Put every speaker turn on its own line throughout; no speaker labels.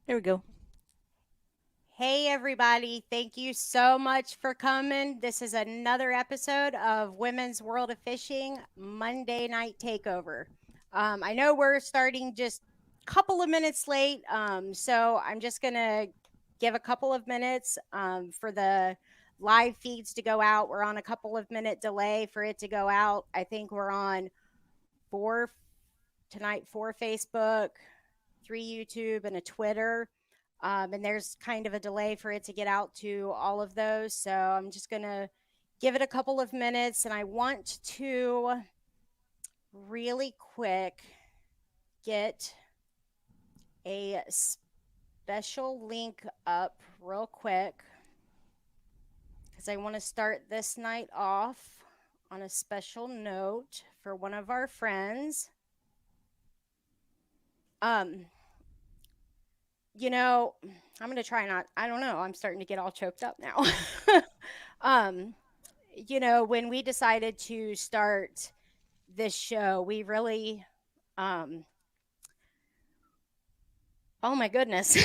There we go.
Hey, everybody. Thank you so much for coming. This is another episode of Women's World of Fishing Monday Night Takeover. I know we're starting just a couple of minutes late, so I'm just going to give a couple of minutes for the live feeds to go out. We're on a couple of minute delay for it to go out. I think we're on four tonight, four Facebook, three YouTube, and a Twitter. And there's kind of a delay for it to get out to all of those. So I'm just going to give it a couple of minutes. And I want to really quick get a special link up real quick because I want to start this night off on a special note for one of our friends. Um, you know, I'm going to try not, I don't know, I'm starting to get all choked up now. um, when we decided to start this show, we really, um, oh my goodness,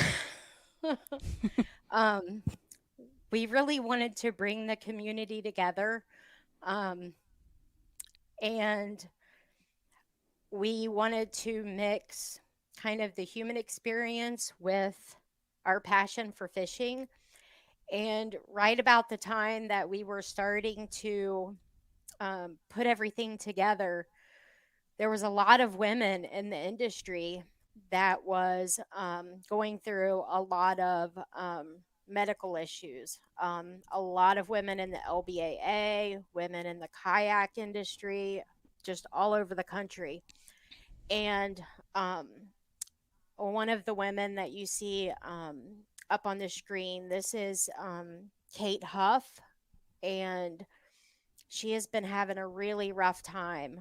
um, we really wanted to bring the community together. Um, and we wanted to mix kind of the human experience with our passion for fishing. And right about the time that we were starting to put everything together, there was a lot of women in the industry that was going through a lot of medical issues. A lot of women in the LBAA, women in the kayak industry, just all over the country. And um, one of the women that you see up on the screen, this is Kate Huff, and she has been having a really rough time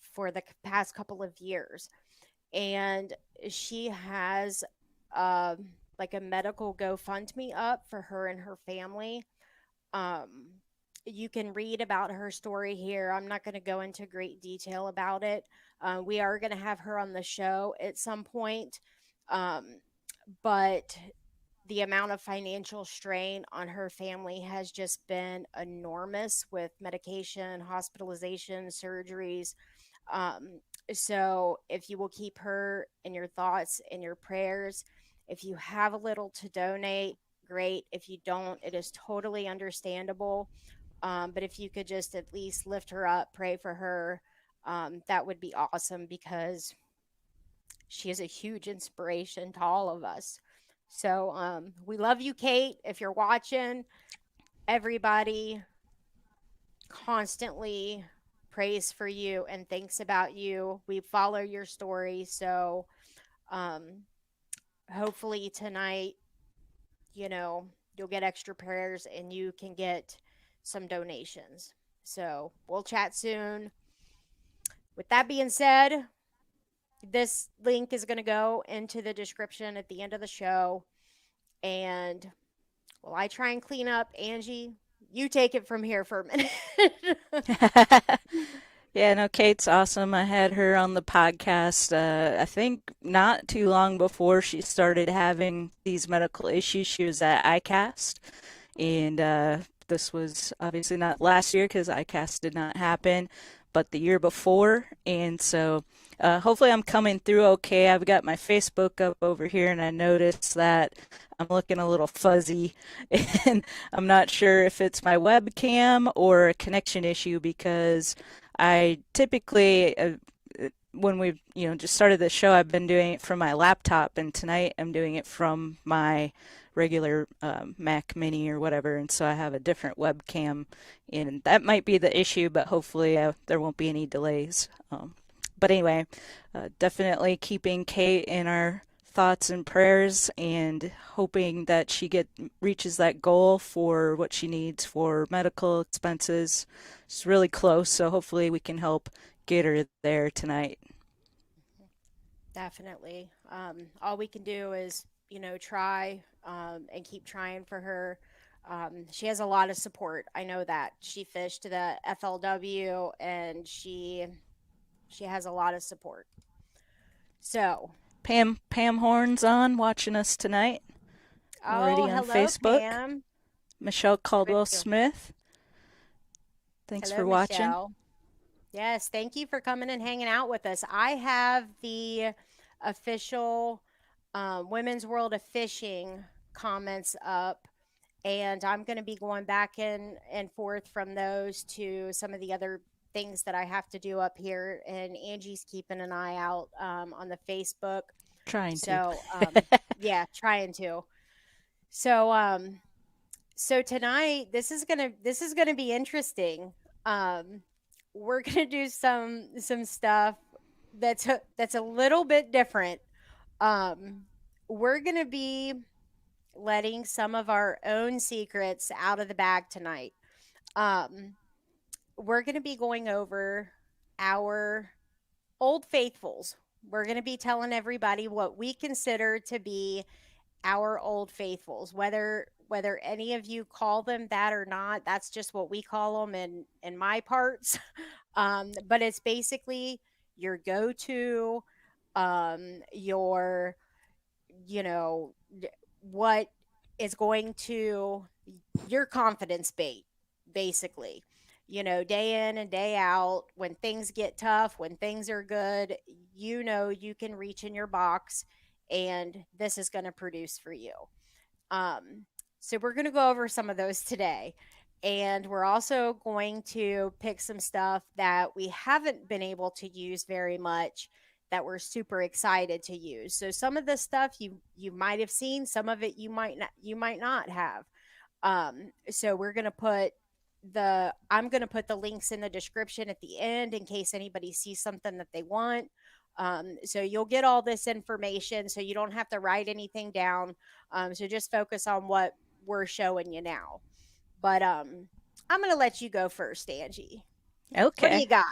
for the past couple of years. And she has like a medical GoFundMe up for her and her family. Um, you can read about her story here. I'm not going to go into great detail about it. We are going to have her on the show at some point. Um, but the amount of financial strain on her family has just been enormous with medication, hospitalization, surgeries. Um, so if you will keep her in your thoughts and your prayers, if you have a little to donate, great. If you don't, it is totally understandable. But if you could just at least lift her up, pray for her, that would be awesome because she is a huge inspiration to all of us. So we love you, Kate. If you're watching, everybody constantly prays for you and thinks about you. We follow your story. So um, hopefully tonight, you know, you'll get extra prayers and you can get some donations. So we'll chat soon. With that being said, this link is going to go into the description at the end of the show. And while I try and clean up, Angie, you take it from here for a minute.
Yeah, no, Kate's awesome. I had her on the podcast, I think not too long before she started having these medical issues. She was at ICAST, and this was obviously not last year because ICAST did not happen, but the year before. And so hopefully I'm coming through okay. I've got my Facebook up over here, and I noticed that I'm looking a little fuzzy, and I'm not sure if it's my webcam or a connection issue because I typically, when we've just started the show, I've been doing it from my laptop, and tonight I'm doing it from my regular Mac Mini or whatever, and so I have a different webcam, and that might be the issue, but hopefully there won't be any delays. But anyway, definitely keeping Kate in our thoughts and prayers and hoping that she get reaches that goal for what she needs for medical expenses. It's really close, so hopefully we can help get her there tonight.
Definitely. All we can do is, try and keep trying for her. She has a lot of support. I know that she fished the FLW and she has a lot of support. So,
Pam Horn's on watching us tonight,
Oh,
already on
hello,
Facebook.
Pam.
Michelle
Good
Caldwell
to.
Smith, thanks
Hello,
for watching.
Michelle. Yes, thank you for coming and hanging out with us. I have the official Women's World of Fishing comments up, and I'm going to be going back and forth from those to some of the other things that I have to do up here. And Angie's keeping an eye out on the Facebook.
Trying to.
So, yeah, trying to. So, so tonight this is gonna be interesting. Um, we're gonna do some stuff that's a little bit different. Um, we're gonna be letting some of our own secrets out of the bag tonight. Um, we're gonna be going over our old faithfuls. We're gonna be telling everybody what we consider to be our old faithfuls, whether any of you call them that or not. That's just what we call them in my parts. But it's basically your go-to, your, you know, what is going to your confidence bait, basically. Day in and day out, when things get tough, when things are good, you can reach in your box and this is going to produce for you. Um, so we're going to go over some of those today. And we're also going to pick some stuff that we haven't been able to use very much that we're super excited to use. So some of the stuff you might have seen, some of it you might not have. So we're going to put I'm going to put the links in the description at the end in case anybody sees something that they want. So you'll get all this information so you don't have to write anything down. So just focus on what we're showing you now. But I'm going to let you go first, Angie. What do
Okay.
you got?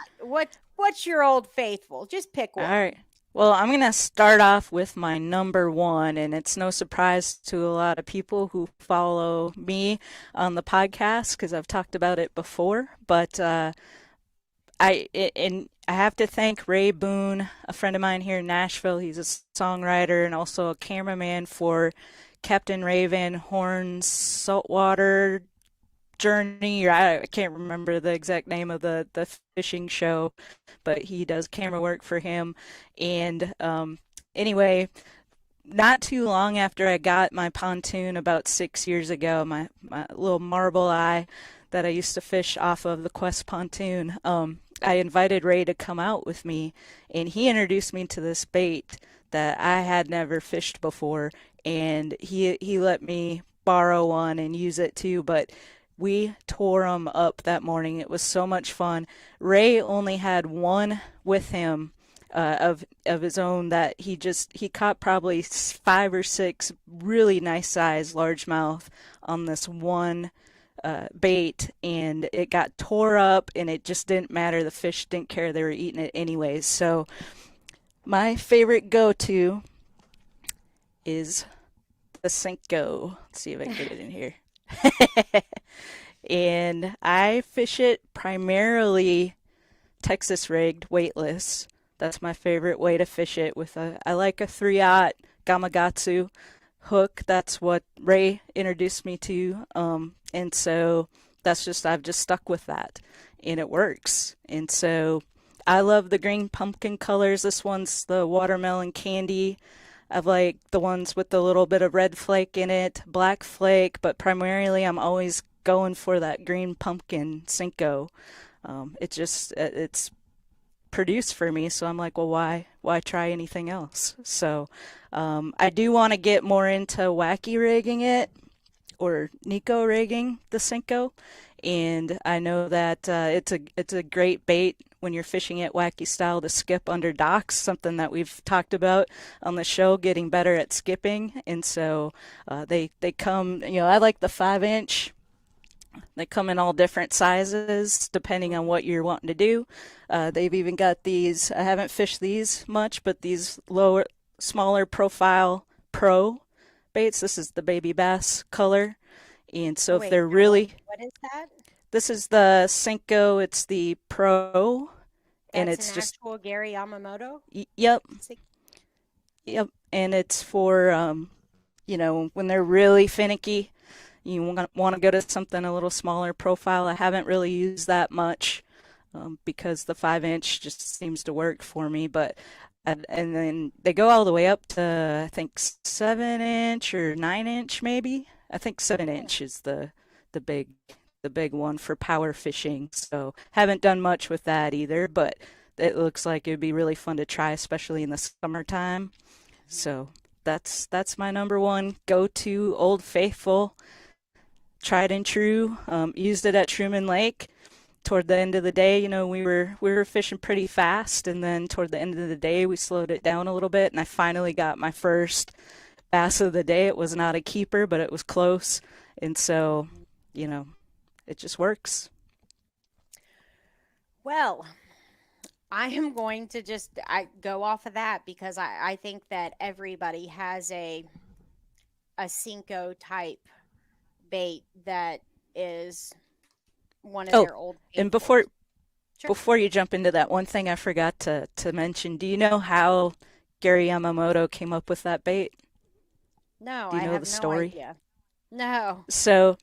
What's your old faithful? Just pick
All
one.
right. Well, I'm going to start off with my number one, and it's no surprise to a lot of people who follow me on the podcast because I've talked about it before. But and I have to thank Ray Boone, a friend of mine here in Nashville. He's a songwriter and also a cameraman for Captain Ray Van Horn's saltwater journey, or I can't remember the exact name of the fishing show, but he does camera work for him. And anyway, not too long after I got my pontoon about 6 years ago, my little marble eye that I used to fish off of the Quest pontoon, I invited Ray to come out with me, and he introduced me to this bait that I had never fished before, and he let me borrow one and use it too, but we tore them up that morning. It was so much fun. Ray only had one with him of his own that he caught probably 5 or 6 really nice size largemouth on this one bait, and it got tore up, and it just didn't matter. The fish didn't care; they were eating it anyways. So my favorite go-to is the Senko. Let's see if I can get it in here. And I fish it primarily Texas rigged, weightless. That's my favorite way to fish it with I like a 3/0 Gamakatsu hook. That's what Ray introduced me to. And so I've just stuck with that and it works. And so I love the green pumpkin colors. This one's the watermelon candy. I like the ones with the little bit of red flake in it, black flake, but primarily I'm always going for that green pumpkin Cinco. It's produced for me, so I'm like, well, why try anything else? So I do want to get more into wacky rigging it or Nico rigging the Cinco, and I know that it's a great bait when you're fishing it wacky style to skip under docks, something that we've talked about on the show, getting better at skipping. And so they come, I like the 5 inch. They come in all different sizes depending on what you're wanting to do. They've even got these, I haven't fished these much, but these smaller profile pro baits. This is the baby bass color. And so if
Wait,
they're
now
really,
what is that?
this is the Senko, it's the pro, and
That's an
it's just,
actual Gary Yamamoto?
yep, Yep, and it's for when they're really finicky, you want to go to something a little smaller profile. I haven't really used that much because the 5 inch just seems to work for me. But and then they go all the way up to I think 7 inch or 9 inch maybe. I think 7 inch is the big the big one for power fishing. So haven't done much with that either, but it looks like it would be really fun to try, especially in the summertime. So that's my number one go-to Old Faithful, tried and true. Used it at Truman Lake. Toward the end of the day, we were fishing pretty fast, and then toward the end of the day, we slowed it down a little bit, and I finally got my first bass of the day. It was not a keeper, but it was close, and so, you know, it just works.
Well, I am going to just go off of that because I think that everybody has a Cinco type bait that is one of
Oh,
their old
and before
faithfuls. Sure.
before you jump into that, one thing I forgot to mention. Do you know how Gary Yamamoto came up with that bait?
No,
Do you
I
know
have
the
no
story?
idea. No.
So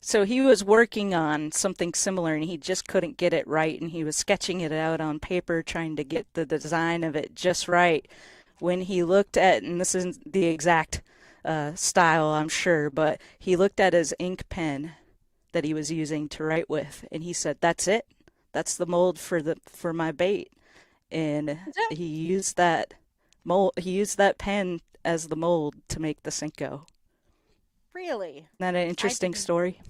So he was working on something similar and he just couldn't get it right and he was sketching it out on paper trying to get the design of it just right. When he looked at, and this isn't the exact style, I'm sure, but he looked at his ink pen that he was using to write with and he said, "That's it. That's the mold for my bait." And he used that he used that pen as the mold to make the Senko.
Really?
Isn't that an
I
interesting
didn't
story?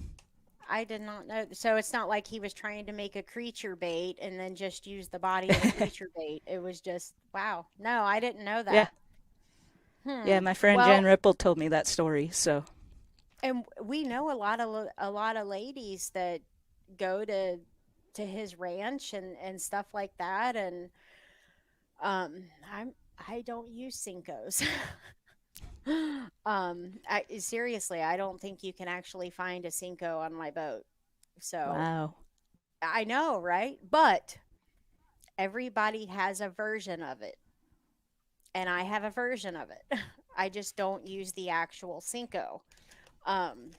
I did not know. So it's not like he was trying to make a creature bait and then just use the body of the creature bait. It was just, wow. No, I didn't know
Yeah.
that.
Yeah,
Hmm.
my friend Jen
Well,
Ripple told me that story. So,
and we know a lot of ladies that go to his ranch and stuff like that, and I don't use Cincos. Seriously, I don't think you can actually find a Cinco on my boat. So
wow.
I know, right? But everybody has a version of it, and I have a version of it. I just don't use the actual Cinco. Um,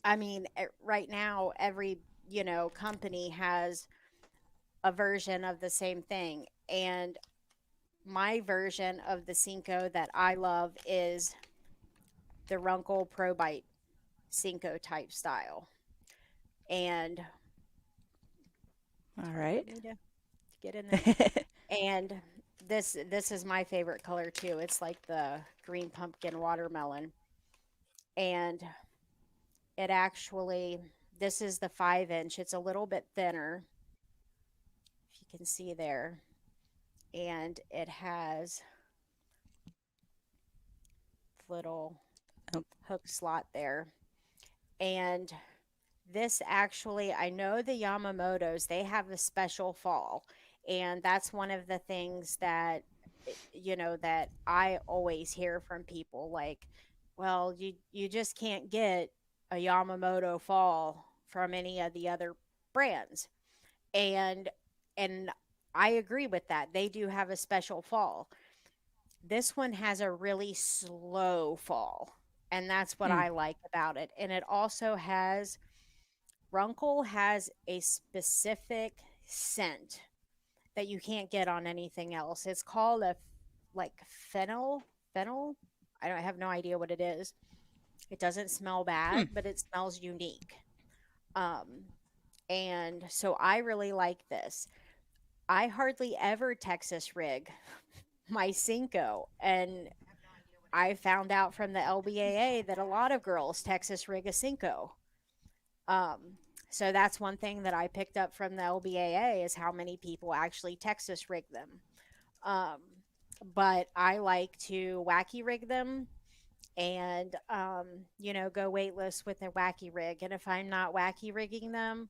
I mean, right now, every company has a version of the same thing, and my version of the Cinco that I love is the Runkle Pro Bite Cinco type style. And
All
let
right.
me to get in there. And this is my favorite color too. It's like the green pumpkin watermelon. And it actually, this is the 5 inch. It's a little bit thinner, if you can see there. And it has little
Oh,
hook slot there. And this actually, I know the Yamamotos, they have a special fall. And that's one of the things that, that I always hear from people like, well, you just can't get a Yamamoto fall from any of the other brands. And and I agree with that. They do have a special fall. This one has a really slow fall. And that's what
mm,
I like about it. And it also has Runkle has a specific scent that you can't get on anything else. It's called a like fennel. I have no idea what it is. It doesn't smell
hmm.
bad, but it smells unique. Um, and so I really like this. I hardly ever Texas rig my Cinco, and I found out from the LBAA that a lot of girls Texas rig a Cinco. Um, so that's one thing that I picked up from the LBAA is how many people actually Texas rig them. Um, but I like to wacky rig them and go weightless with a wacky rig. And if I'm not wacky rigging them,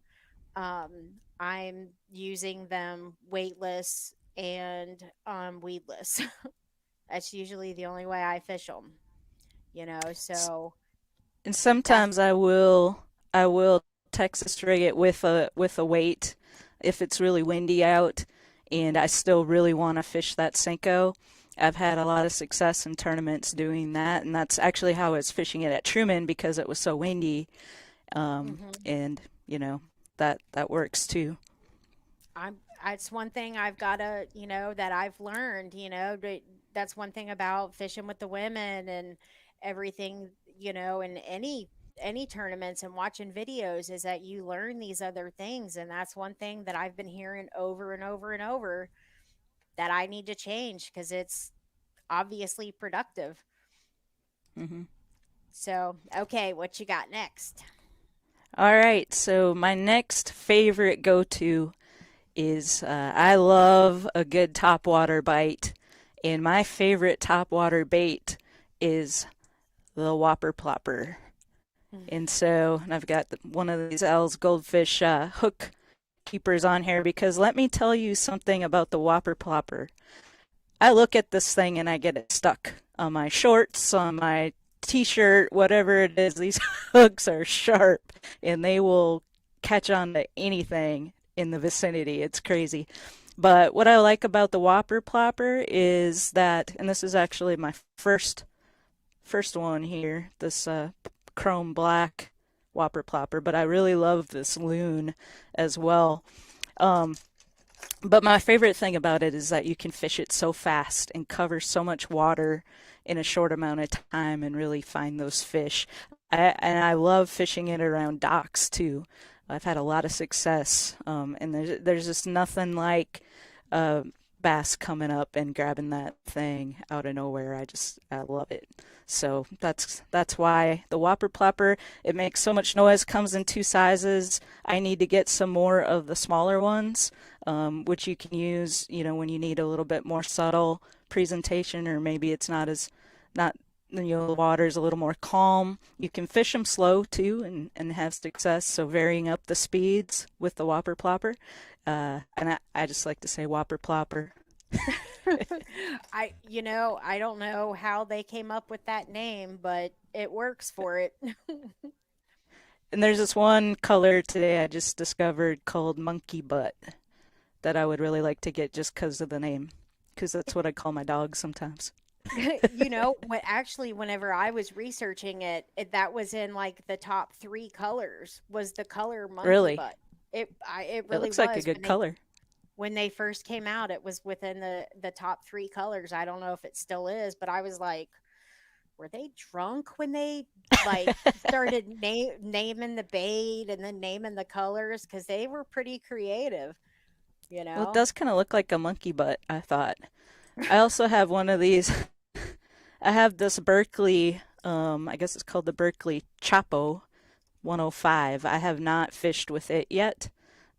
I'm using them weightless and weedless. That's usually the only way I fish them.
S-
So
And
that's
sometimes I will Texas rig it with a weight if it's really windy out and I still really want to fish that Senko. I've had a lot of success in tournaments doing that, and that's actually how I was fishing it at Truman because it was so windy.
Hmm.
And you know that works too.
I'm it's one thing I've got to, that I've learned, that's one thing about fishing with the women and everything, in any tournaments and watching videos is that you learn these other things, and that's one thing that I've been hearing over and over and over that I need to change because it's obviously productive.
Hmm.
So, okay, what you got next?
All right, so my next favorite go-to is I love a good topwater bite, and my favorite topwater bait is the Whopper Plopper. And so and I've got one of these L's goldfish hook keepers on here because let me tell you something about the Whopper Plopper. I look at this thing and I get it stuck on my shorts, on my t-shirt, whatever it is. These hooks are sharp and they will catch on to anything in the vicinity. It's crazy. But what I like about the Whopper Plopper is that, and this is actually my first one here, this chrome black Whopper Plopper, but I really love this loon as well. Um, but my favorite thing about it is that you can fish it so fast and cover so much water in a short amount of time and really find those fish. And I love fishing it around docks too. I've had a lot of success, and there's just nothing like uh, bass coming up and grabbing that thing out of nowhere. I love it. So that's why the Whopper Plopper, it makes so much noise, comes in two sizes. I need to get some more of the smaller ones, which you can use, when you need a little bit more subtle presentation, or maybe it's not, the water's a little more calm. You can fish them slow too and have success. So varying up the speeds with the Whopper Plopper. And I just like to say Whopper Plopper.
I don't know how they came up with that name, but it works for it.
And there's this one color today I just discovered called monkey butt that I would really like to get just because of the name, because that's what I call my dog sometimes.
Whenever I was researching that was in like the top three colors was the color monkey
Really,
butt. It
it
really
looks like a
was
good color.
when they first came out. It was within the top three colors. I don't know if it still is, but I was like, were they drunk when they like started naming the bait and then naming the colors because they were pretty creative, you
Well, it
know?
does kind of look like a monkey butt, I thought. I also have one of these. I have this Berkeley, I guess it's called the Berkeley Chapo 105. I have not fished with it yet,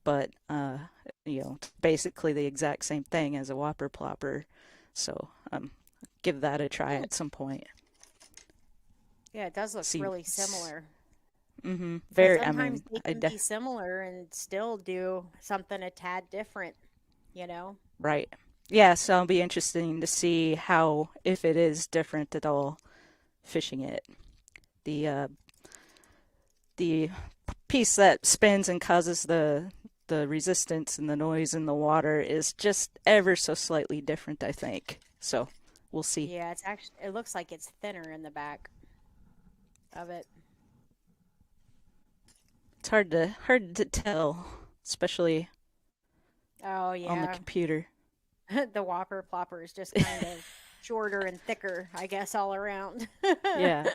but basically the exact same thing as a Whopper Plopper. So give that a try
Hmm.
at some point.
Yeah, it does look
See,
really similar. Because
very. I
sometimes
mean,
they can be similar and still do something a tad different, you know?
right. Yeah, so it'll be interesting to see how if it is different at all fishing it. The uh, the piece that spins and causes the resistance and the noise in the water is just ever so slightly different, I think. So we'll see.
Yeah, it looks like it's thinner in the back of it.
It's hard to tell, especially
Oh
on the
yeah.
computer.
The Whopper Plopper is just kind of shorter and thicker, I guess, all around.
Yeah.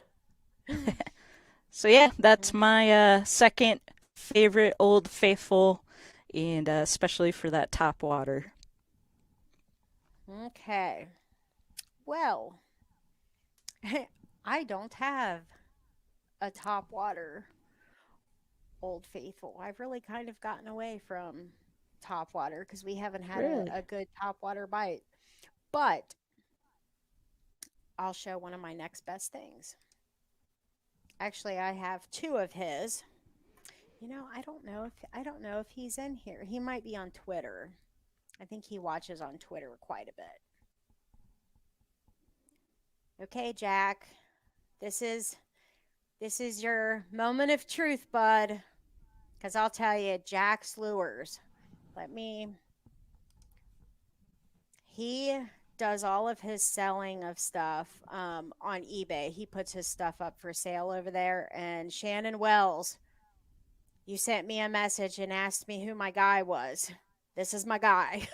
So yeah, that's my second favorite Old Faithful, and especially for that top water.
Okay. Well, I don't have a top water Old Faithful. I've really kind of gotten away from top water because we haven't had
Really?
a good top water bite. But I'll show one of my next best things. Actually, I have two of his. I don't know if he's in here. He might be on Twitter. I think he watches on Twitter quite a bit. Okay, Jack. This is this is your moment of truth, bud. Cause I'll tell you, Jack's lures. Let me. He does all of his selling of stuff on eBay. He puts his stuff up for sale over there. And Shannon Wells, you sent me a message and asked me who my guy was. This is my guy.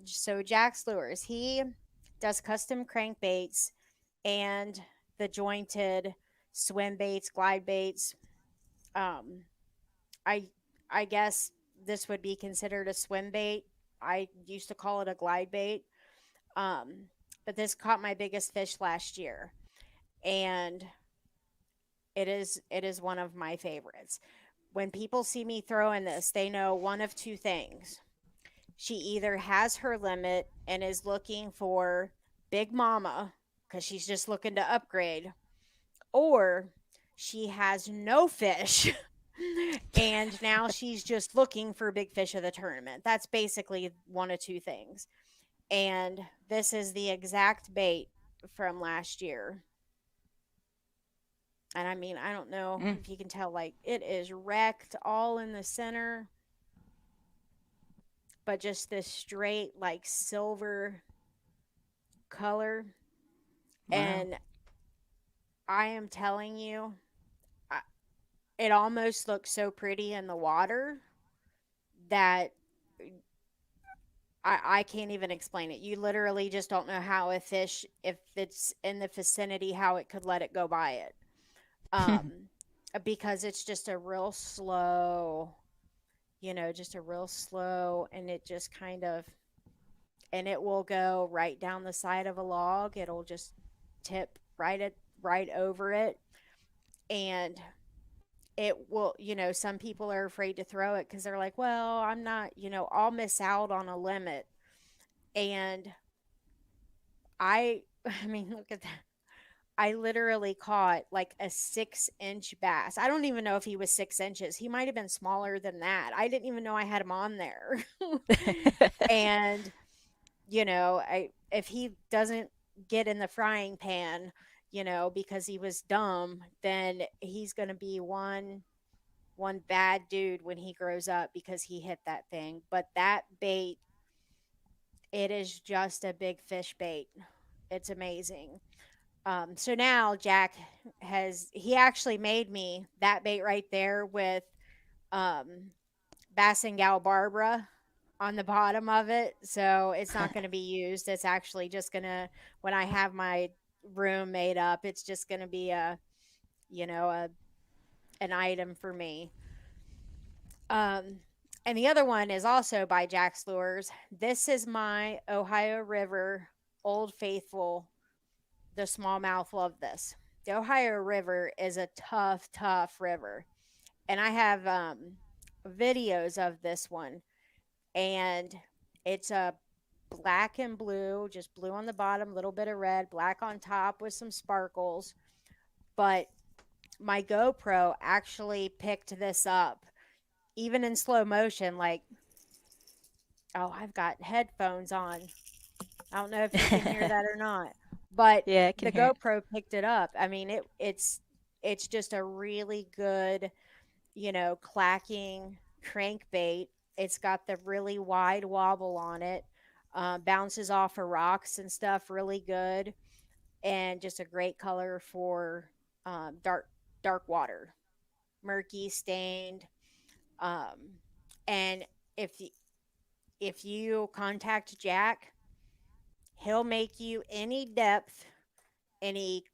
So Jack's Lures, he does custom crankbaits and the jointed swim baits, glide baits. Um, I I guess this would be considered a swim bait. I used to call it a glide bait. Um, but this caught my biggest fish last year, and it is one of my favorites. When people see me throwing this, they know one of two things. She either has her limit and is looking for Big Mama because she's just looking to upgrade, or she has no fish and now she's just looking for big fish of the tournament. That's basically one of two things. And this is the exact bait from last year. And I mean, I don't know
Mm,
if you can tell, like, it is wrecked all in the center, but just this straight, like, silver color.
wow.
And I am telling you, it almost looks so pretty in the water that I can't even explain it. You literally just don't know how a fish, if it's in the vicinity, how it could let it go by it. Um, because it's just a real slow, just a real slow, and it just kind of, and it will go right down the side of a log. It'll just tip right over it, and it will, some people are afraid to throw it because they're like, well, I'm not, I'll miss out on a limit. And I mean, look at that. I literally caught like a 6-inch bass. I don't even know if he was 6 inches. He might have been smaller than that. I didn't even know I had him on there. And, if he doesn't get in the frying pan, because he was dumb, then he's going to be one bad dude when he grows up because he hit that thing. But that bait, it is just a big fish bait. It's amazing. So now Jack he actually made me that bait right there with um, Bass and Gal Barbara on the bottom of it. So it's not going to be used. It's actually just going to, when I have my room made up, it's just going to be you know, a, an item for me. Um, and the other one is also by Jack's Lures. This is my Ohio River Old Faithful. The smallmouth love this. The Ohio River is a tough, tough river. And I have videos of this one. And it's a black and blue, just blue on the bottom, little bit of red, black on top with some sparkles. But my GoPro actually picked this up, even in slow motion. Like, oh, I've got headphones on. I don't know if you can hear that or not, but
Yeah, I can
the
hear it.
GoPro picked it up. I mean, it's just a really good, clacking crankbait. It's got the really wide wobble on it, bounces off of rocks and stuff really good, and just a great color for dark water, murky, stained. Um, and if if you contact Jack, he'll make you any depth, any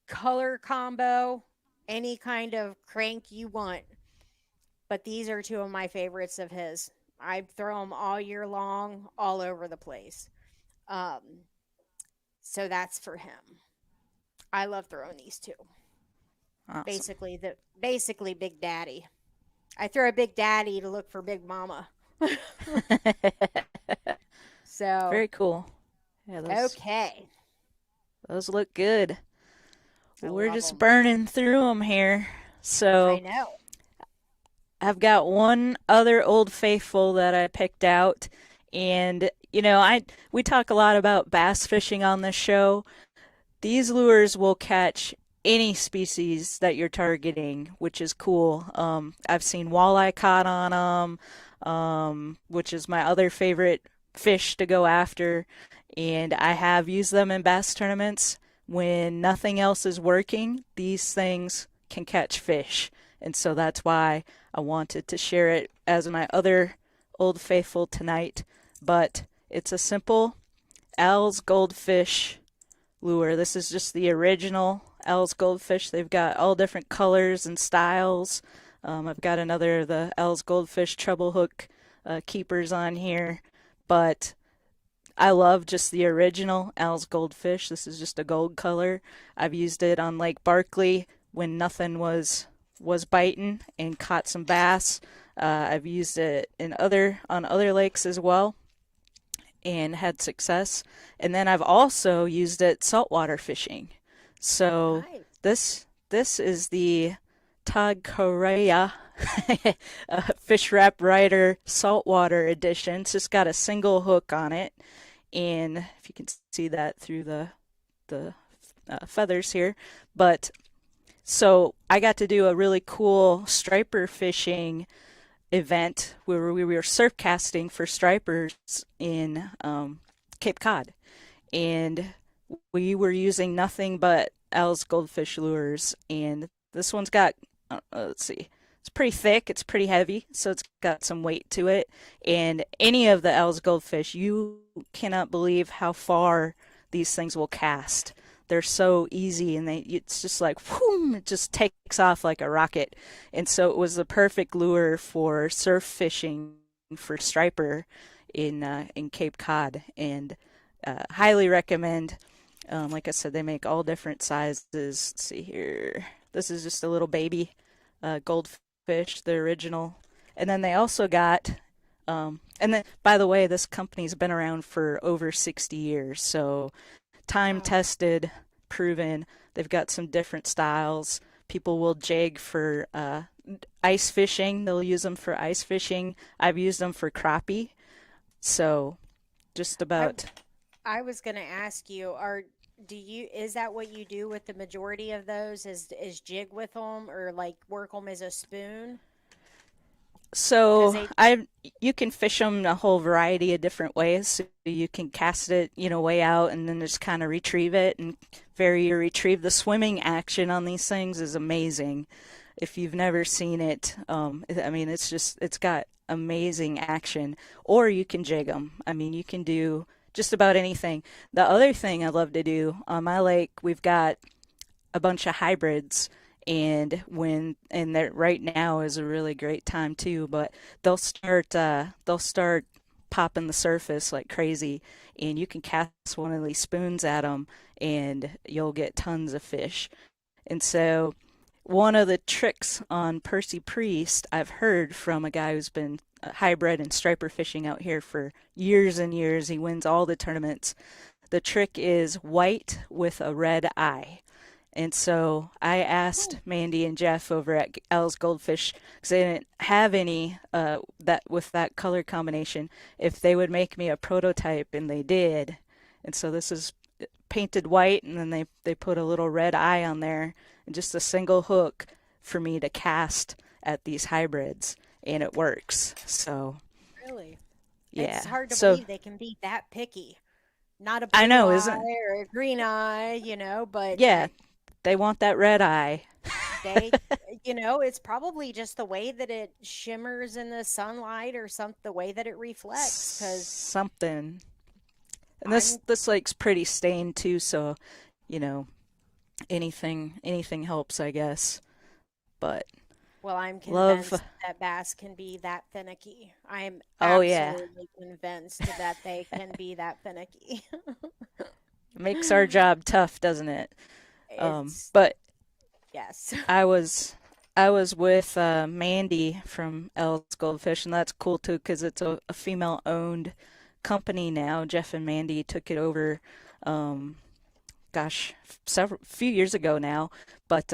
color combo, any kind of crank you want. But these are two of my favorites of his. I throw them all year long, all over the place. Um, so that's for him. I love throwing these two.
Awesome.
Basically Big Daddy. I throw a Big Daddy to look for Big Mama. So
Very cool. Yeah,
okay,
those look good.
I
We're
love
just
them.
burning through them here.
I
So
know.
I've got one other Old Faithful that I picked out, and I we talk a lot about bass fishing on this show. These lures will catch any species that you're targeting, which is cool. I've seen walleye caught on them, which is my other favorite fish to go after, and I have used them in bass tournaments. When nothing else is working, these things can catch fish. And so that's why I wanted to share it as my other Old Faithful tonight. But it's a simple Al's Goldfish lure. This is just the original Al's Goldfish. They've got all different colors and styles. I've got another of the Al's Goldfish treble hook keepers on here, but I love just the original Al's Goldfish. This is just a gold color. I've used it on Lake Barkley when nothing was biting and caught some bass. I've used it in other lakes as well and had success. And then I've also used it saltwater fishing. So
Nice.
this is the Todd Correa Fish Wrap Rider Saltwater Edition. It's just got a single hook on it, and if you can see that through the feathers here. But so I got to do a really cool striper fishing event where we were surf casting for stripers in Cape Cod, and we were using nothing but Al's Goldfish lures. And this one's got, let's see, it's pretty thick, it's pretty heavy, so it's got some weight to it. And any of the Al's Goldfish, you cannot believe how far these things will cast. They're so easy, and it's just like whoom, it just takes off like a rocket. And so it was the perfect lure for surf fishing for striper in Cape Cod, and highly recommend. Like I said, they make all different sizes. Let's see here. This is just a little baby goldfish, the original. And then they also got, and then by the way, this company's been around for over 60 years. So time
Wow.
tested, proven. They've got some different styles. People will jig for ice fishing. They'll use them for ice fishing. I've used them for crappie. So just
I
about.
I was going to ask you, is that what you do with the majority of those? Is jig with them or like work them as a spoon? Because
So
they,
you can fish them a whole variety of different ways. So you can cast it, way out and then just kind of retrieve it and vary or retrieve. The swimming action on these things is amazing. If you've never seen it, I mean, it's got amazing action. Or you can jig them. I mean, you can do just about anything. The other thing I love to do on my lake, we've got a bunch of hybrids, and that right now is a really great time too, but they'll start popping the surface like crazy, and you can cast one of these spoons at them and you'll get tons of fish. And so one of the tricks on Percy Priest I've heard from a guy who's been hybrid and striper fishing out here for years and years. He wins all the tournaments. The trick is white with a red eye. And so I asked Mandy and Jeff over at L's Goldfish, because they didn't have any that with that color combination, if they would make me a prototype, and they did. And so this is painted white, and then they put a little red eye on there, and just a single hook for me to cast at these hybrids, and it works. So
really, it's
yeah,
hard to
so
believe they can be that picky. Not a
I
blue
know,
eye
isn't
or a green eye, but
yeah, they want that red eye.
they, it's probably just the way that it shimmers in the sunlight or the way that it reflects. Because
Something. And this
I'm,
this lake's pretty stained too, so you know, anything helps, I guess. But
well, I'm
love,
convinced that bass can be that finicky. I am
oh yeah,
absolutely convinced that they can be that finicky.
makes our job tough, doesn't it?
It's,
But
yes.
I was I was with Mandy from L's Goldfish, and that's cool too because it's a female-owned company now. Jeff and Mandy took it over, um, gosh, several few years ago now. But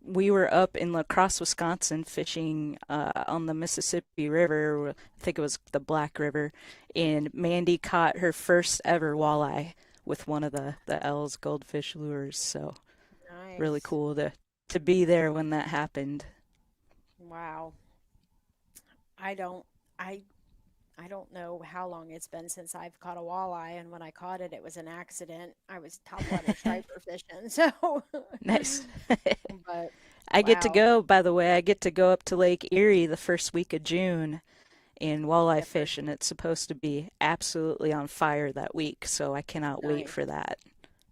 we were up in La Crosse, Wisconsin, fishing on the Mississippi River. I think it was the Black River, and Mandy caught her first ever walleye with one of the L's Goldfish lures. So really
Nice.
cool to be there when that happened.
Wow. I don't I I don't know how long it's been since I've caught a walleye, and when I caught it, it was an accident. I was topwater striper fishing, so
Nice.
but
I get to
wow,
go, by the way, I get to go up to Lake Erie the first week of June and walleye
the first
fish, and it's supposed to be absolutely on fire that week, so I cannot wait
night.
for that.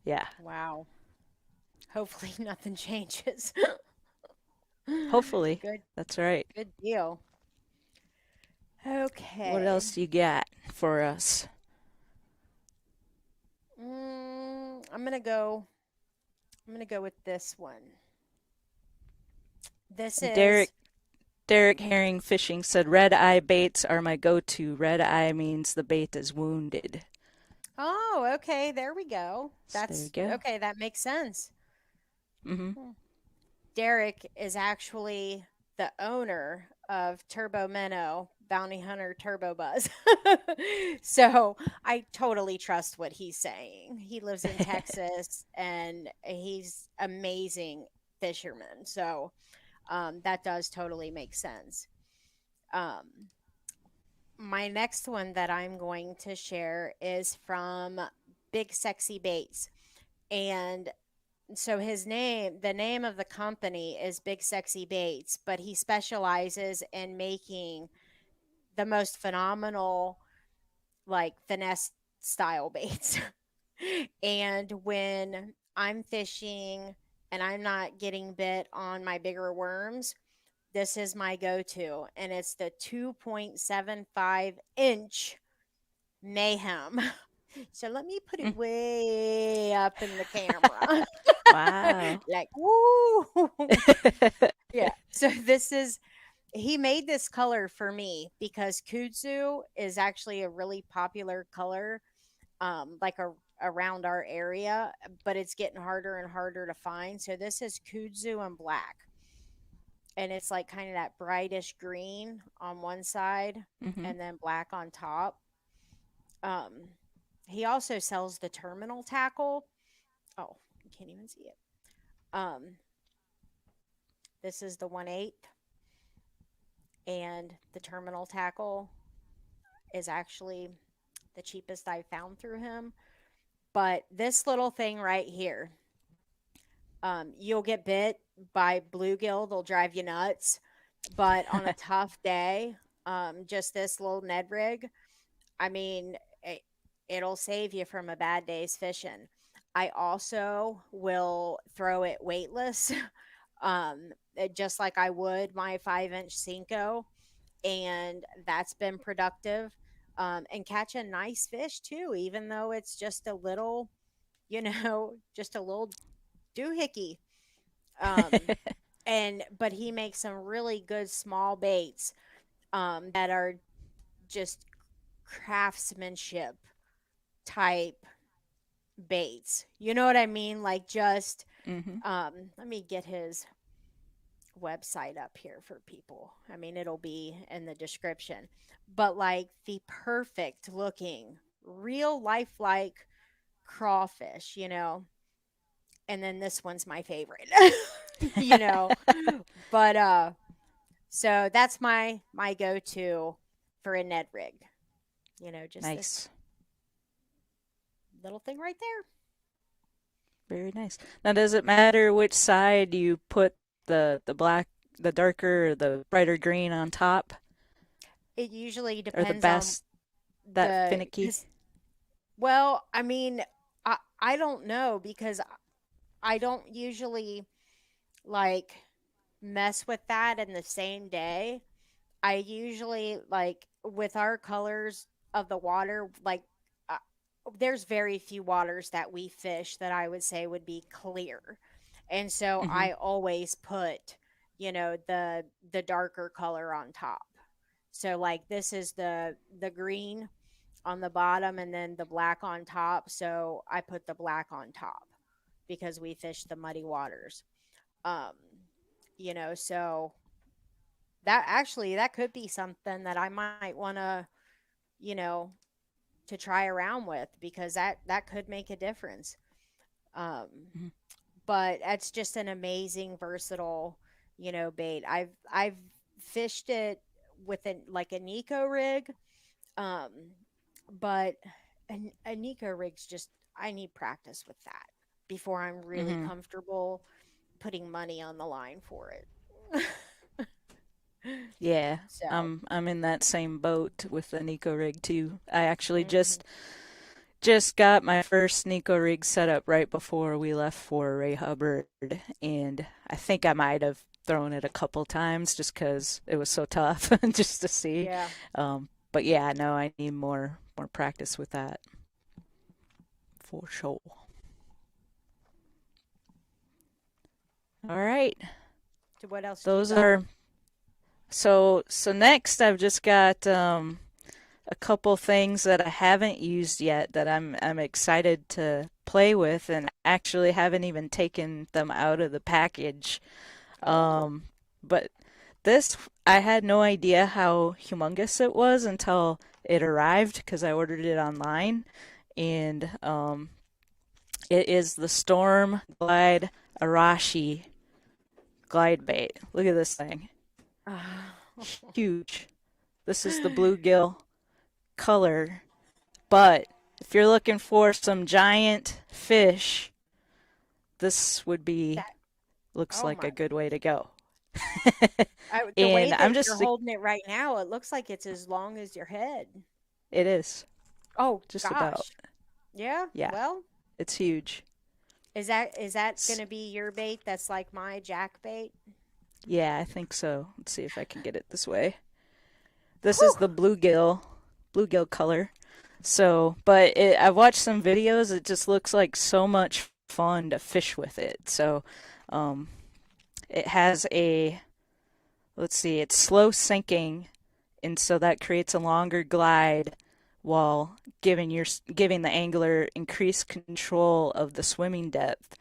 Yeah,
Wow. Hopefully nothing changes.
hopefully.
Good,
That's right.
good deal.
What
Okay.
else you got for us?
I'm gonna go. I'm gonna go with this one. This is.
Derek Derek Herring Fishing said red eye baits are my go-to. Red eye means the bait is wounded.
Oh, okay. There we go.
So there you
That's
go.
okay. That makes sense.
Mm-hmm.
Hmm. Derek is actually the owner of Turbo Minnow Bounty Hunter Turbo Buzz. So I totally trust what he's saying. He lives in Texas and he's amazing fisherman. So that does totally make sense. Um, my next one that I'm going to share is from Big Sexy Baits. And so the name of the company is Big Sexy Baits, but he specializes in making the most phenomenal, like finesse style baits. And when I'm fishing and I'm not getting bit on my bigger worms, this is my go to. And it's the 2.75-inch Mayhem. So let me put it
Mm.
way up in the camera.
Wow.
Like, woo. Yeah. So he made this color for me because kudzu is actually a really popular color, around our area, but it's getting harder and harder to find. So this is kudzu and black. And it's like kind of that brightish green on one side
Mm-hmm.
and then black on top. Um, he also sells the terminal tackle. Oh, you can't even see it. Um, this is the 1/8, and the terminal tackle is actually the cheapest I found through him. But this little thing right here, you'll get bit by bluegill, they'll drive you nuts. But on a tough day, just this little Ned rig, I mean, it'll save you from a bad day's fishing. I also will throw it weightless, just like I would my 5-inch Senko, and that's been productive. And catching nice fish too, even though it's just a little, just a little doohickey. Um, and but he makes some really good small baits that are just craftsmanship type baits. You know what I mean? Like just
Mm-hmm.
let me get his website up here for people. I mean, it'll be in the description. But like the perfect looking, real lifelike crawfish, And then this one's my favorite. you know. But so that's my go-to for a Ned rig. Just this
Nice.
little thing right there.
Very nice. Now, does it matter which side you put the black, the darker, or the brighter green on top,
It usually
or the
depends on
best that
the
finicky?
because well, I mean, I don't know because I don't usually like mess with that in the same day. I usually like with our colors of the water, like uh, there's very few waters that we fish that I would say would be clear. And so
Mm-hmm.
I always put, the darker color on top. So like this is the green on the bottom and then the black on top. So I put the black on top because we fish the muddy waters. Um, so that could be something that I might want you know, to try around with because that could make a difference. Um,
Mm-hmm.
but it's just an amazing, versatile, bait. I've fished it with like a Nico rig. Um, but a Nico rig's just, I need practice with that before I'm really
Hmm.
comfortable putting money on the line for it.
Yeah,
So,
I'm in that same boat with the Nico rig too. I actually
mhm.
just got my first Nico rig set up right before we left for Ray Hubbard, and I think I might have thrown it a couple times just because it was so tough just to see.
Yeah.
But yeah, no, I need more practice with that for sure. All right,
So what else do you
those
got?
are so next I've just got a couple things that I haven't used yet that I'm excited to play with and actually haven't even taken them out of the package.
Oh,
Um, but this I had no idea how humongous it was until it arrived because I ordered it online, and it is the Storm Glide Arashi glide bait. Look at this thing, huge. This is the bluegill color. But if you're looking for some giant fish, this would be
that,
looks
oh
like a
my,
good way to go.
the way
And I'm
that you're
just
holding it right now, it looks like it's as long as your head.
it is
Oh
just about.
gosh. Yeah.
Yeah,
Well,
it's huge.
is that
S-
gonna be your bait? That's like my jack bait.
Yeah, I think so. Let's see if I can get it this way. This is
Whew.
the bluegill color. So, but I've watched some videos. It just looks like so much fun to fish with it. So, um, it has a let's see, it's slow sinking, and so that creates a longer glide while giving the angler increased control of the swimming depth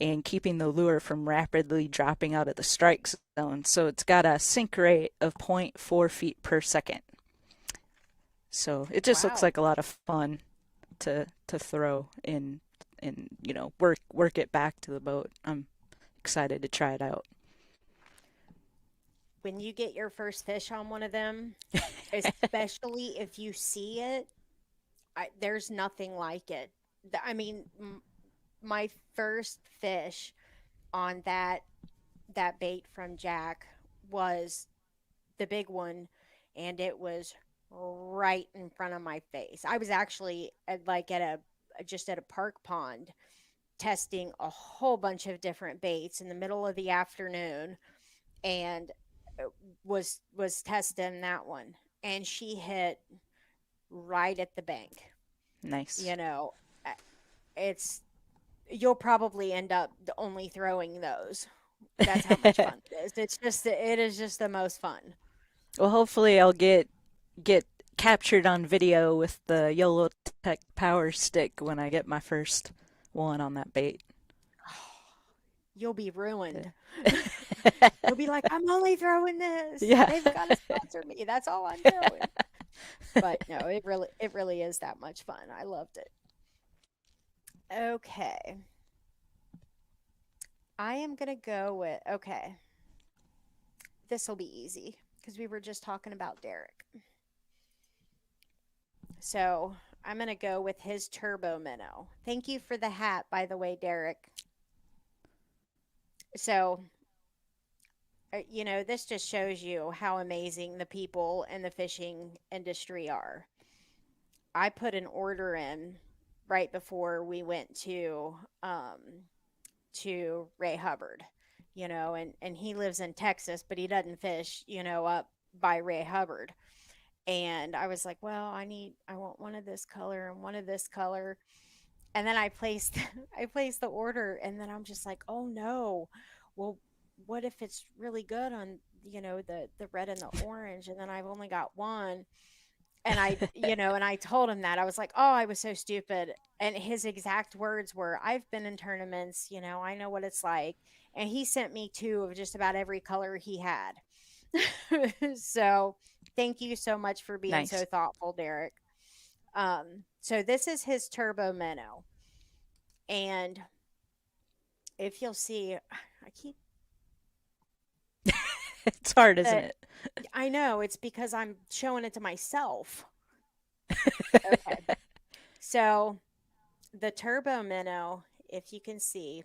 and keeping the lure from rapidly dropping out of the strike zone. So it's got a sink rate of 0.4 feet per second. So it just looks
Wow.
like a lot of fun to throw in and work it back to the boat. I'm excited to try it out.
When you get your first fish on one of them, especially if you see it, there's nothing like it. I mean, my first fish on that bait from Jack was the big one, and it was right in front of my face. I was actually like at a just at a park pond testing a whole bunch of different baits in the middle of the afternoon, and uh, was testing that one, and she hit right at the bank.
Nice.
You know, uh, it's you'll probably end up only throwing those. That's how much fun it is. It is just the most fun.
Well, hopefully I'll get captured on video with the YOLO Tech Power Stick when I get my first one on that bait.
You'll be ruined.
Yeah.
You'll be like, I'm only throwing this.
Yeah.
They've got to sponsor me. That's all I'm doing. But no, it really is that much fun. I loved it. Okay. I am gonna go with okay. This will be easy because we were just talking about Derek. So I'm gonna go with his turbo minnow. Thank you for the hat, by the way, Derek. So this just shows you how amazing the people in the fishing industry are. I put an order in right before we went to Ray Hubbard, and he lives in Texas, but he doesn't fish, up by Ray Hubbard. And I was like, well, I want one of this color and one of this color. And then I placed I placed the order, and then I'm just like, oh no. Well, what if it's really good on, the red and the orange, and then I've only got one. And I told him that. I was like, "Oh, I was so stupid." And his exact words were, "I've been in tournaments, I know what it's like." And he sent me two of just about every color he had. So, thank you so much for being so
Nice.
thoughtful, Derek. So this is his turbo minnow. And if you'll see, I keep
It's hard, isn't
that
it?
I know it's because I'm showing it to myself. Okay. So the turbo minnow, if you can see,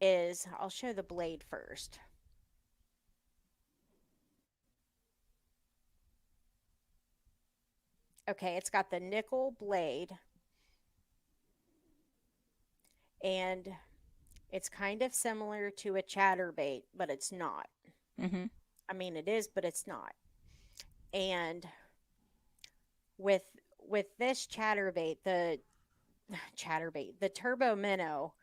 is I'll show the blade first. Okay, it's got the nickel blade and it's kind of similar to a chatterbait, but it's not.
Hmm.
I mean, it is, but it's not. And with with this chatterbait, the turbo minnow,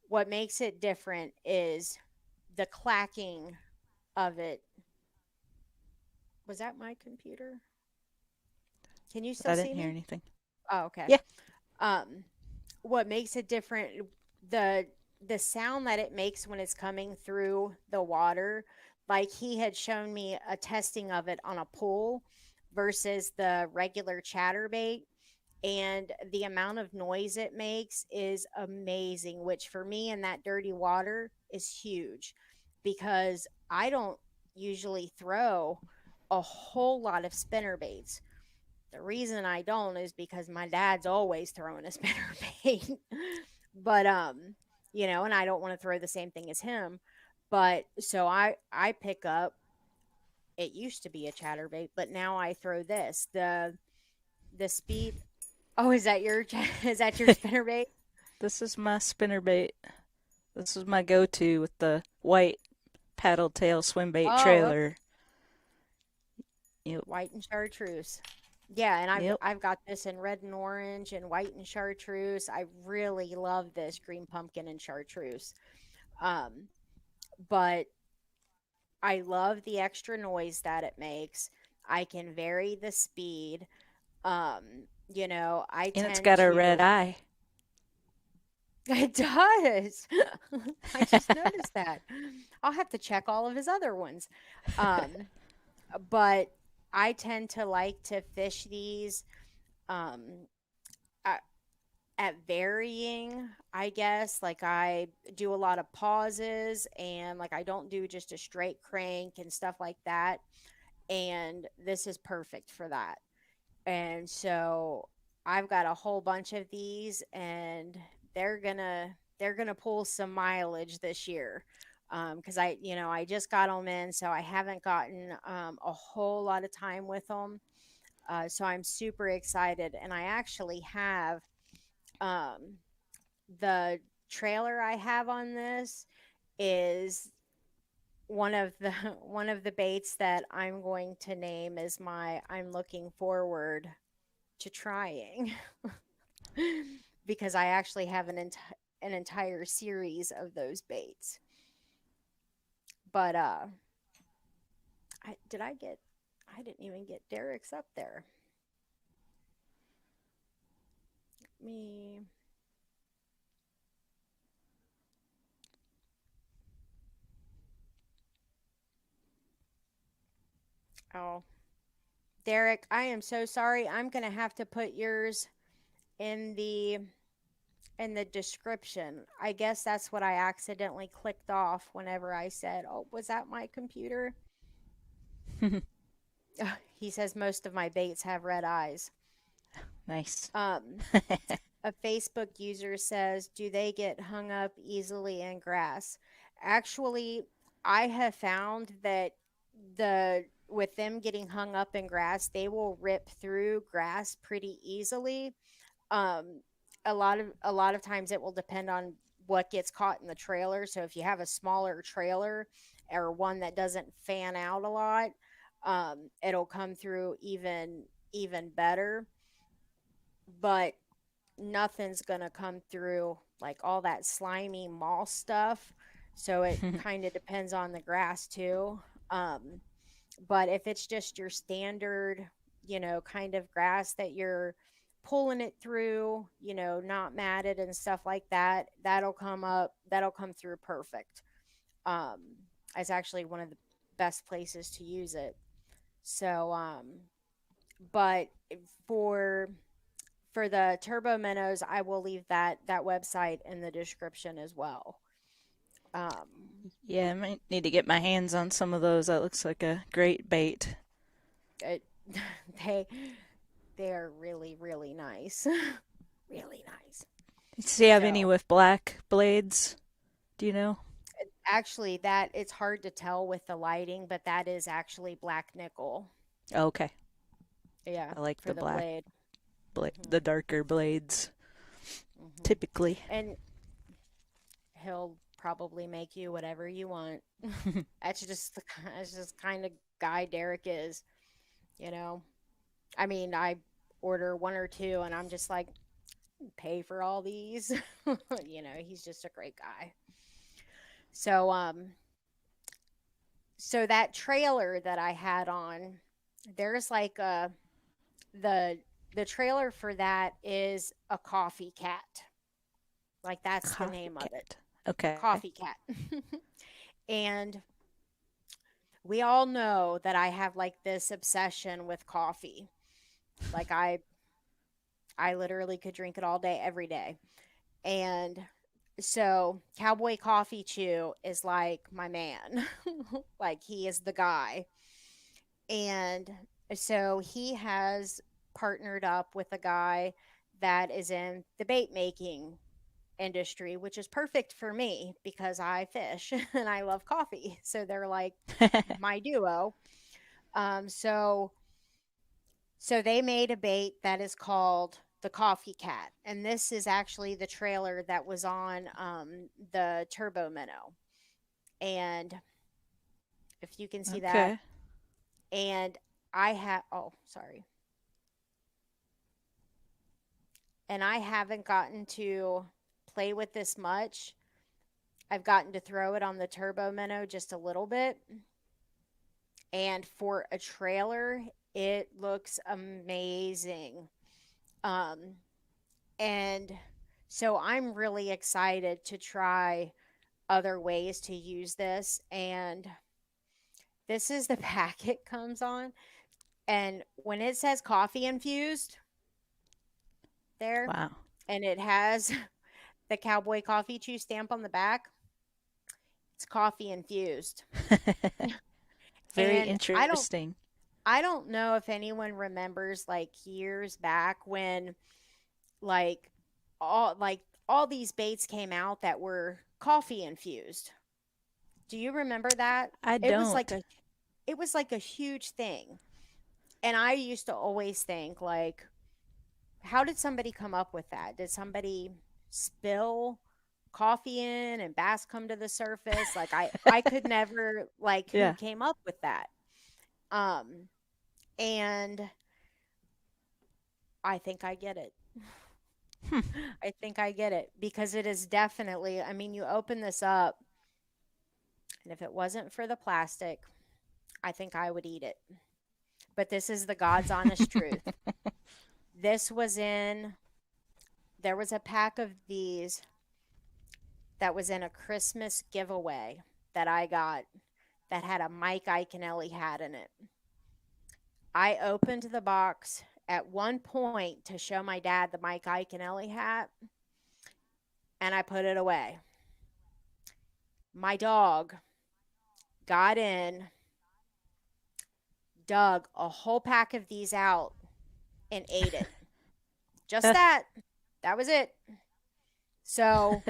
what makes it different is the clacking of it. Was that my computer? Can you still
I
see
didn't hear
me?
anything.
Oh, okay.
Yeah.
Um, what makes it different, the the sound that it makes when it's coming through the water, like he had shown me a testing of it on a pool versus the regular chatterbait, and the amount of noise it makes is amazing, which for me in that dirty water is huge because I don't usually throw a whole lot of spinner baits. The reason I don't is because my dad's always throwing a spinner bait. But and I don't want to throw the same thing as him. But so I pick up, it used to be a chatterbait, but now I throw this. The speed. Oh, is that your is that your spinner bait?
This is my spinnerbait. This is my go-to with the white paddle tail swim bait
Oh, okay.
trailer. Yep.
White and chartreuse. Yeah, and I've
Yep.
I've got this in red and orange and white and chartreuse. I really love this green pumpkin and chartreuse. Um, but I love the extra noise that it makes. I can vary the speed. I
And it's
tend
got a red
to.
eye.
It does. I just noticed that. I'll have to check all of his other ones. Um, but I tend to like to fish these um at, at varying, I guess. Like I do a lot of pauses and like I don't do just a straight crank and stuff like that. And this is perfect for that. And so I've got a whole bunch of these and they're gonna pull some mileage this year. Because I just got them in, so I haven't gotten a whole lot of time with them. So I'm super excited, and I actually have um, the trailer I have on this is one of the one of the baits that I'm going to name is my I'm looking forward to trying because I actually have an entire series of those baits. But I didn't even get Derek's up there. Me Oh, Derek, I am so sorry. I'm going to have to put yours in the description. I guess that's what I accidentally clicked off whenever I said, "Oh, was that my computer?" He says most of my baits have red eyes.
Nice.
Um, a Facebook user says, "Do they get hung up easily in grass?" Actually, I have found that the with them getting hung up in grass, they will rip through grass pretty easily. Um, a lot of times it will depend on what gets caught in the trailer. So if you have a smaller trailer or one that doesn't fan out a lot, it'll come through even better. But nothing's gonna come through like all that slimy moss stuff. So it kind of depends on the grass too. Um, but if it's just your standard, kind of grass that you're pulling it through, not matted and stuff like that, that'll come through perfect. Um, it's actually one of the best places to use it. So, but for for the turbo minnows, I will leave that website in the description as well. Um,
Yeah, I might need to get my hands on some of those. That looks like a great bait.
they they're really, really nice. Really nice.
Do you have any
So
with black blades? Do you know?
actually, that it's hard to tell with the lighting, but that is actually black nickel.
Okay.
Yeah,
I like
for
the
the
black
blade.
blade,
Hmm.
the darker blades,
Hmm.
typically.
And he'll probably make you whatever you want. That's just kind of guy Derek is, you know. I mean, I order one or two, and I'm just like, pay for all these. He's just a great guy. So, so that trailer that I had on, there's like the the trailer for that is a coffee cat. Like that's the
Coffee
name of it.
cat. Okay.
Coffee cat. And we all know that I have like this obsession with coffee. Like I literally could drink it all day every day. And so Cowboy Coffee Chew is like my man. Like he is the guy. And so he has partnered up with a guy that is in the bait making industry, which is perfect for me because I fish and I love coffee. So they're like my duo. So they made a bait that is called the Coffee Cat, and this is actually the trailer that was on the Turbo Minnow. And if you can see that,
Okay.
and I have oh sorry, and I haven't gotten to play with this much. I've gotten to throw it on the Turbo Minnow just a little bit, and for a trailer, it looks amazing. Um, and so I'm really excited to try other ways to use this. And this is the pack it comes on. And when it says coffee infused there,
Wow.
and it has the Cowboy Coffee Chew stamp on the back, it's coffee infused.
Very
And
interesting.
I don't know if anyone remembers like years back when like like all these baits came out that were coffee infused. Do you remember that?
I
It was like
don't.
a it was like a huge thing. And I used to always think like how did somebody come up with that? Did somebody spill coffee in and bass come to the surface? Like I could never like who
Yeah.
came up with that. Um and I think I get it.
Hmm.
I think I get it because it is definitely, I mean, you open this up, and if it wasn't for the plastic, I think I would eat it. But this is the God's honest truth. This was in, there was a pack of these that was in a Christmas giveaway that I got that had a Mike Iaconelli hat in it. I opened the box at one point to show my dad the Mike Iaconelli hat, and I put it away. My dog got in, dug a whole pack of these out, and ate it. Just that. That was it. So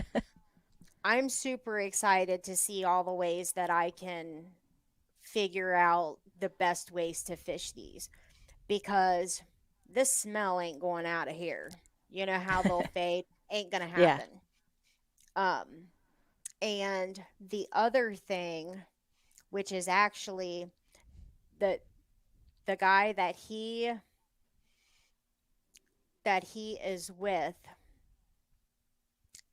I'm super excited to see all the ways that I can figure out the best ways to fish these because this smell ain't going out of here. You know how they'll fade? Ain't gonna
Yeah.
happen. Um, and the other thing, which is actually the guy that he is with,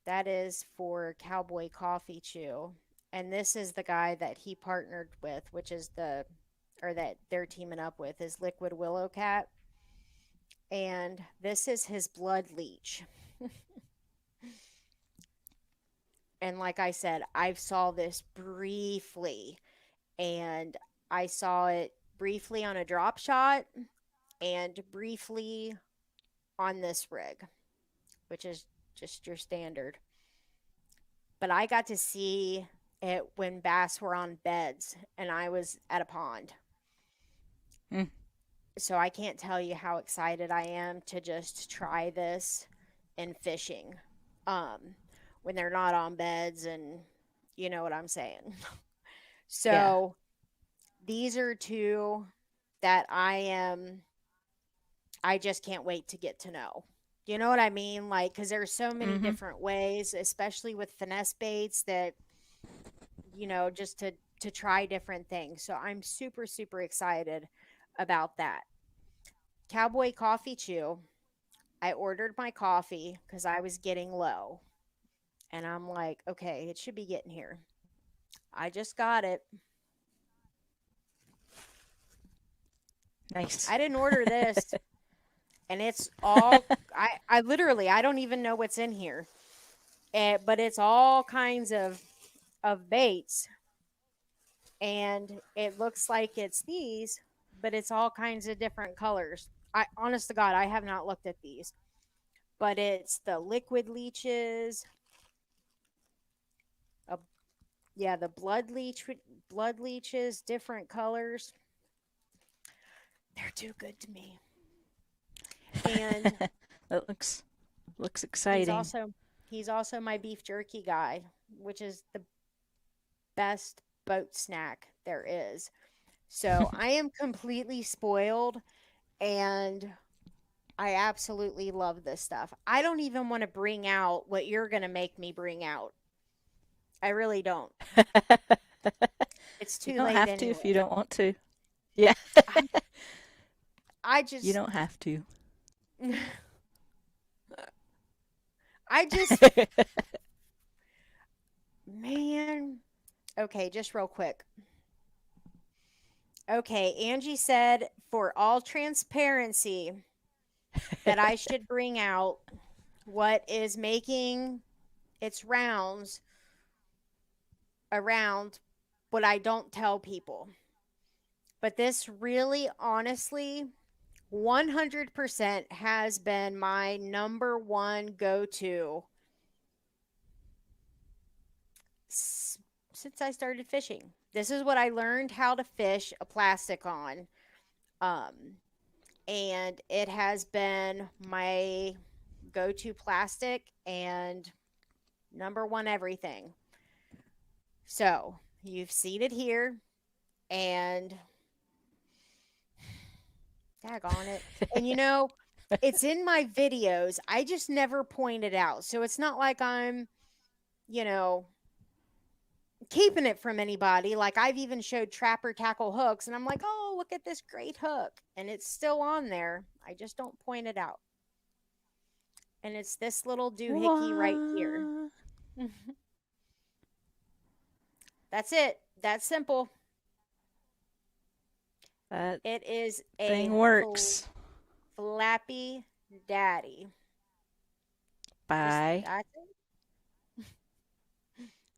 that is for Cowboy Coffee Chew. And this is the guy that he partnered with, which is or that they're teaming up with, is Liquid Willow Cat. And this is his blood leech. And like I said, I saw this briefly, and I saw it briefly on a drop shot and briefly on this rig, which is just your standard. But I got to see it when bass were on beds and I was at a pond.
Mm.
So I can't tell you how excited I am to just try this in fishing. Um, when they're not on beds, and you know what I'm saying.
Yeah.
So these are two that I just can't wait to get to know. You know what I mean? Like, because there's so many
Mm-hmm.
different ways, especially with finesse baits, that just to try different things. So I'm super super excited about that. Cowboy coffee chew. I ordered my coffee because I was getting low, and I'm like, okay, it should be getting here. I just got it.
Nice.
I didn't order this, and it's all I literally I don't even know what's in here. But it's all kinds of baits, and it looks like it's these, but it's all kinds of different colors. I honest to God, I have not looked at these, but it's the liquid leeches, uh, yeah, the blood leeches, different colors. They're too good to me. And
That looks
he's
exciting.
also he's also my beef jerky guy, which is the best boat snack there is. So I am completely spoiled, and I absolutely love this stuff. I don't even want to bring out what you're going to make me bring out. I really don't. It's
You
too
don't
late
have to if you
anyway.
don't want to. Yeah.
I, I
You
just,
don't have to.
I just, man. Okay, just real quick. Okay, Angie said for all transparency that I should bring out what is making its rounds around, what I don't tell people. But this really, honestly, 100% has been my number one go to since I started fishing. This is what I learned how to fish a plastic on. Um, and it has been my go to plastic and number one everything. So you've seen it here, and daggone it. And it's in my videos. I just never point it out. So it's not like I'm, you know, keeping it from anybody. Like I've even showed trapper tackle hooks, and I'm like, oh, look at this great hook. And it's still on there. I just don't point it out. And it's this little doohickey right here.
What?
That's it. That's simple.
That
It is
thing
a
works.
flappy daddy. Just
Bye.
that's it.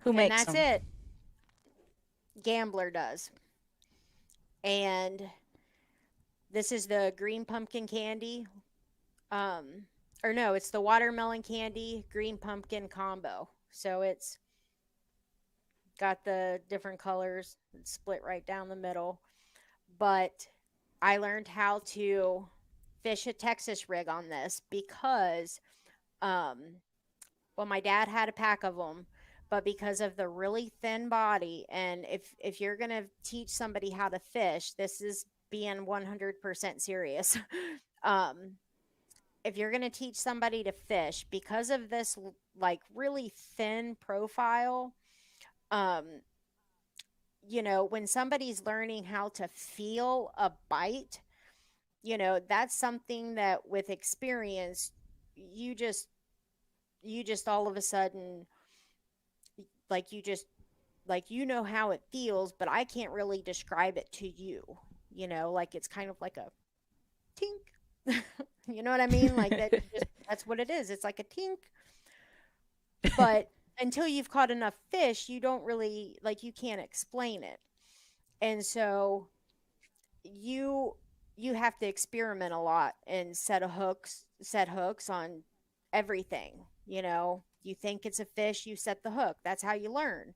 Who
And
makes
that's
them?
it. Gambler does. And this is the green pumpkin candy. Um, or no, it's the watermelon candy green pumpkin combo. So it's got the different colors. It's split right down the middle. But I learned how to fish a Texas rig on this because um well, my dad had a pack of them, but because of the really thin body, and if you're going to teach somebody how to fish, this is being 100% serious. um if you're going to teach somebody to fish, because of this like really thin profile, um when somebody's learning how to feel a bite, that's something that with experience you just all of a sudden, like you just like how it feels, but I can't really describe it to you. Like it's kind of like a tink. You know what I mean? Like that, that's what it is. It's like a tink. But until you've caught enough fish, you don't really, like, you can't explain it. And so you you have to experiment a lot and set hooks on everything. You think it's a fish, you set the hook. That's how you learn.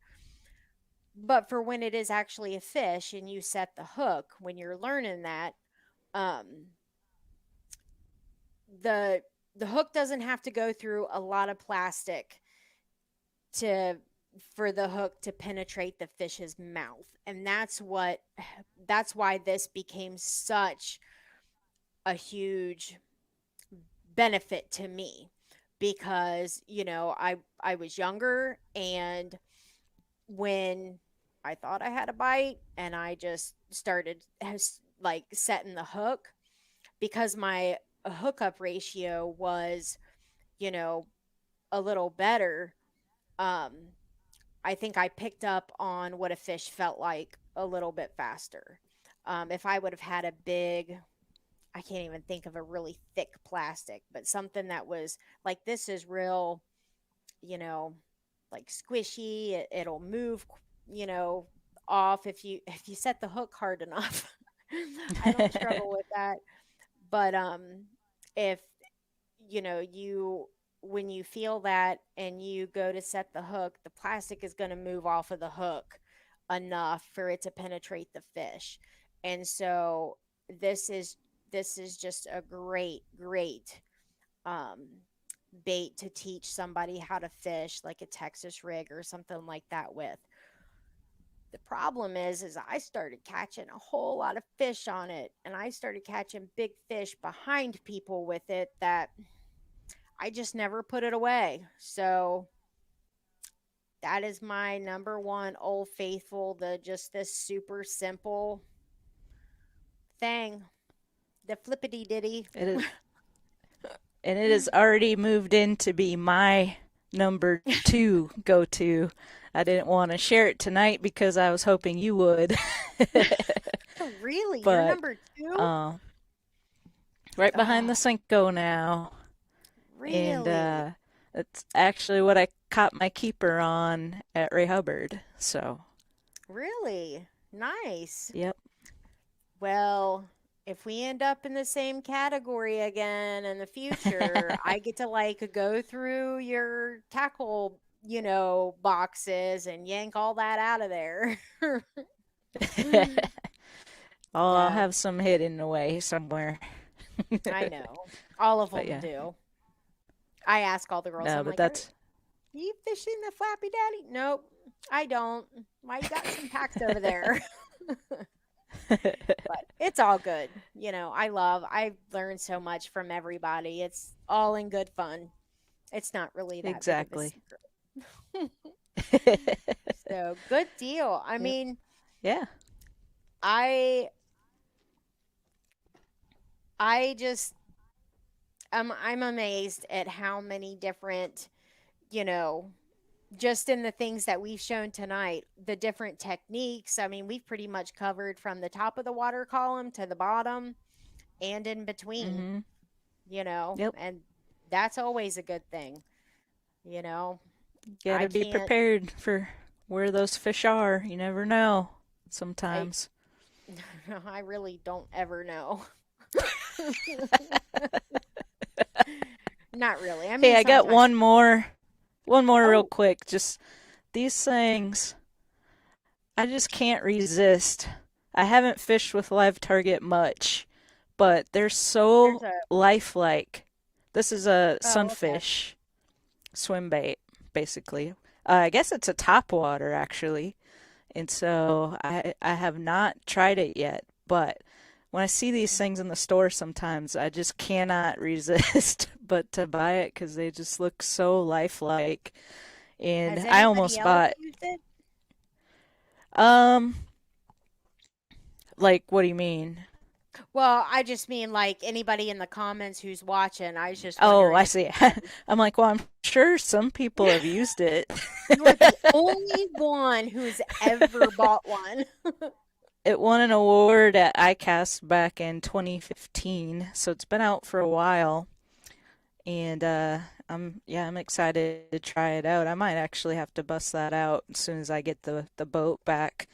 But for when it is actually a fish and you set the hook, when you're learning that, Um, the the hook doesn't have to go through a lot of plastic to for the hook to penetrate the fish's mouth. And that's why this became such a huge benefit to me, because I was younger, and when I thought I had a bite and I just started like setting the hook, because my hookup ratio was, you know, a little better. um I think I picked up on what a fish felt like a little bit faster. If I would have had a big, I can't even think of a really thick plastic, but something that was like, this is real, you know, like squishy. It'll move, you know, off if you set the hook hard enough. I don't struggle with that, but if you when you feel that and you go to set the hook, the plastic is going to move off of the hook enough for it to penetrate the fish. And so this is this is just a great um bait to teach somebody how to fish, like a Texas rig or something like that with. The problem is I started catching a whole lot of fish on it, and I started catching big fish behind people with it that I just never put it away. So that is my number one old faithful, the just this super simple thing, the flippity ditty.
It is, and it has already moved in to be my number two go to. I didn't want to share it tonight because I was hoping you would.
Oh, really? You're
But
number two?
um, right behind the
Oh,
Senko now. And
really?
it's actually what I caught my keeper on at Ray Hubbard. So,
Really? Nice.
yep.
Well, if we end up in the same category again in the future, I get to like go through your tackle, boxes and yank all that out of there.
I'll
Yeah,
have some hidden away somewhere.
I know. All of
But
them
yeah,
do. I ask all the girls,
no,
I'm
but
like, are
that's
you fishing the Flappy Daddy? Nope, I don't. Why you got some packed over there? But it's all good. I've learned so much from everybody. It's all in good fun. It's not really that big of a
exactly.
secret. So good deal. I
Yep.
mean,
Yeah.
I I just I'm amazed at how many different, you know, just in the things that we've shown tonight, the different techniques. I mean, we've pretty much covered from the top of the water column to the bottom and in between,
Mhm. Yep.
and that's always a good thing, you know.
You
I
gotta be
can't
prepared for where those fish are. You never know
I
sometimes.
I really don't ever know. Not really. I
Hey,
mean,
I got
sometimes.
one more real
Oh,
quick. Just these things, I just can't resist. I haven't fished with live target much, but they're
there's
so
a
lifelike. This is a
oh, okay.
sunfish swim bait, basically. I guess it's a topwater actually, and so I have not tried it yet. But when I see these things in the store, sometimes I just cannot resist but to buy it because they just look so lifelike.
Has
And I
anybody
almost
else
bought,
used it?
um, like, what do you mean?
Well, I just mean like anybody in the comments who's watching. I was just
Oh,
wondering
I
if
see.
anybody.
I'm like, well, I'm sure some people have used it.
You are the only one who's ever bought one.
It won an award at ICAST back in 2015, so it's been out for a while. And I'm excited to try it out. I might actually have to bust that out as soon as I get the boat back.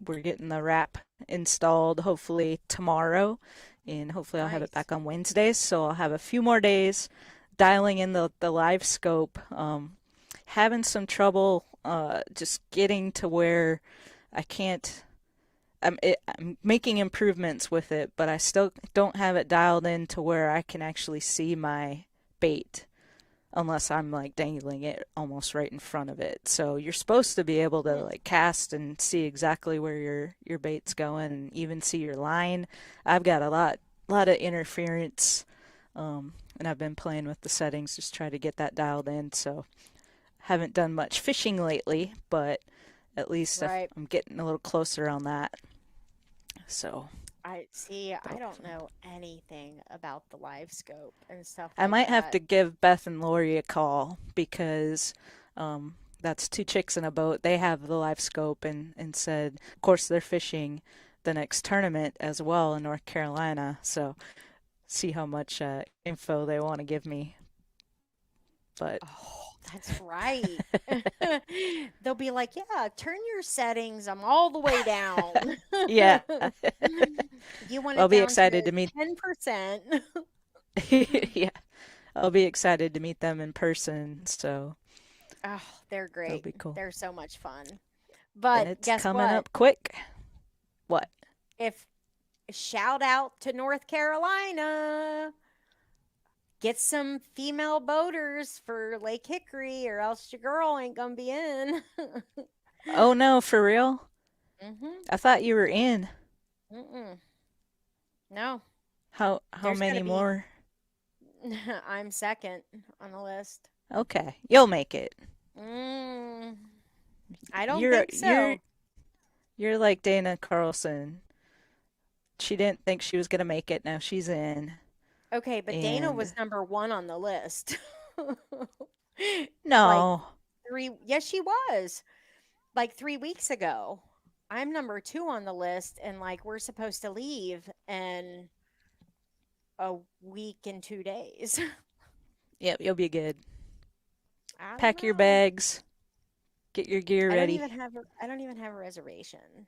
We're getting the wrap installed hopefully tomorrow, and hopefully I'll have it
Nice.
back on Wednesdays. So I'll have a few more days dialing in the live scope. Having some trouble just getting to where I can't I'm making improvements with it, but I still don't have it dialed in to where I can actually see my bait unless I'm like dangling it almost right in front of it. So you're supposed to be able to
Hmm.
like cast and see exactly where your bait's going and even see your line. I've got a lot of interference, and I've been playing with the settings just try to get that dialed in. So haven't done much fishing lately, but at least
Right.
I'm getting a little closer on that. So,
I see. I
but
don't know anything about the live scope and stuff
I
like
might have
that.
to give Beth and Lori a call because that's two chicks in a boat. They have the live scope and said, of course, they're fishing the next tournament as well in North Carolina. So see how much info they want to give me. But
Oh, that's right. They'll be like, yeah, turn your settings. I'm all the way down.
yeah,
You want
I'll
it
be
down
excited
to
to meet.
10%.
Yeah, I'll be excited to meet them in person. So
Oh, they're
that'll
great.
be cool.
They're so much fun.
And
But
it's
guess
coming
what?
up quick. What?
If shout out to North Carolina, get some female boaters for Lake Hickory, or else your girl ain't gonna be in.
Oh no, for real?
Mm-hmm.
I thought you were in.
Mm-mm. No,
How
there's gonna
many
be.
more?
I'm second on the list.
Okay, you'll make it.
Mm, I don't
You're
think
you're
so.
you're like Dana Carlson. She didn't think she was gonna make it. Now she's in.
Okay, but Dana
And
was number one on the list. Like
no.
yes, she was. Like 3 weeks ago. I'm number two on the list, and like we're supposed to leave in a week and 2 days.
Yep, you'll be good.
I don't
Pack your
know.
bags. Get your gear ready.
I don't even have a reservation.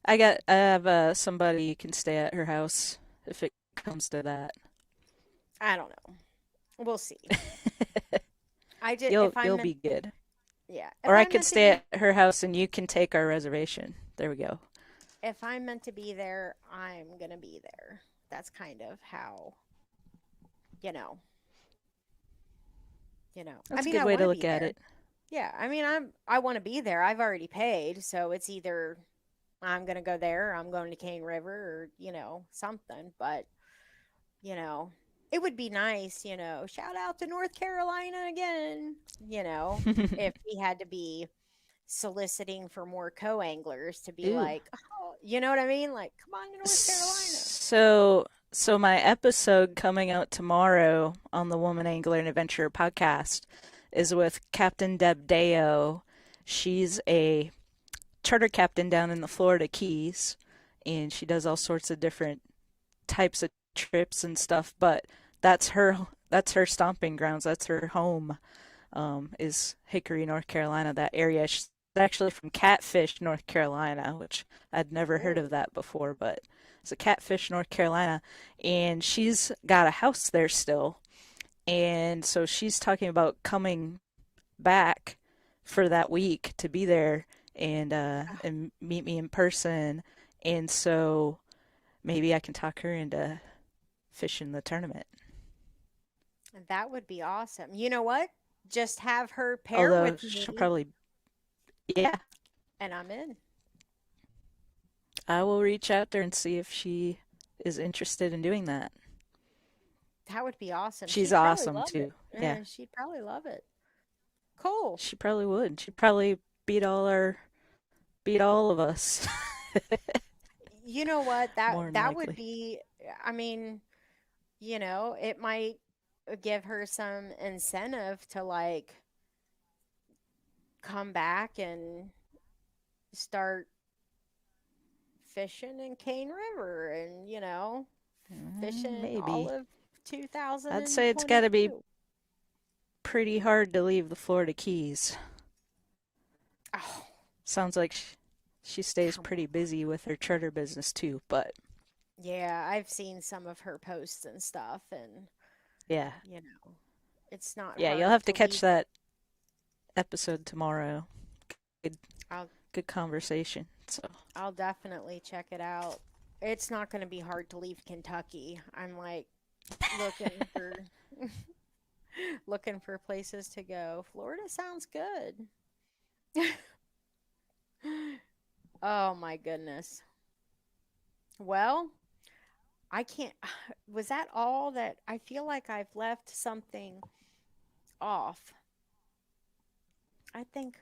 I have somebody you can stay at her house if it comes to that.
I don't know. We'll see. I just
You'll be good.
if
Or I
I'm
could
meant to
stay
be
at her house and you can take our reservation. There we go.
if I'm meant to be there, I'm gonna be there. That's kind of how, you know, I
That's a
mean,
good
I
way
want
to
to
look
be
at
there.
it.
Yeah, I mean, I want to be there. I've already paid, so it's either I'm gonna go there, or I'm going to Cane River, or something. But you know, it would be nice. Shout out to North Carolina again. If we had to be soliciting for more co-anglers to be
Ooh.
like, oh, you know what I mean? Like, come on to North Carolina.
So my episode coming out tomorrow on the Woman Angler and Adventurer podcast is with Captain Deb Deo. She's a charter captain down in the Florida Keys, and she does all sorts of different types of trips and stuff. But that's her stomping grounds. That's her home. Is Hickory, North Carolina, that area. She's actually from Catfish, North Carolina, which I'd never heard
Ooh.
of that before, but it's a Catfish, North Carolina, and she's got a house there still. And so she's talking about coming back for that week to be there and meet me in person. And so maybe I can talk her into fishing the tournament.
That would be awesome. You know what? Just have her pair
Although
with
she'll
me
probably, yeah,
and I'm in.
I will reach out there and see if she is interested in doing that.
That would be awesome.
She's
She'd probably
awesome
love it.
too. Yeah,
She'd probably love it. Cool.
she probably would. She'd probably beat all of us,
You know what?
more than
That would
likely.
be, I mean, it might give her some incentive to like come back and start fishing in Cane River and, fishing all
Maybe.
of
I'd say it's got to be
2022.
pretty hard to leave the Florida Keys.
Oh,
Sounds like she stays
come
pretty
on.
busy with her charter business too, but
Yeah, I've seen some of her posts and stuff, and,
yeah.
you know, it's not
Yeah, you'll
hard
have to
to
catch
leave.
that episode tomorrow. Good,
I'll
good conversation. So,
I'll definitely check it out. It's not going to be hard to leave Kentucky. I'm like looking for looking for places to go. Florida sounds good. Oh my goodness. Well, I can't. Was that all that I feel like I've left something off? I think,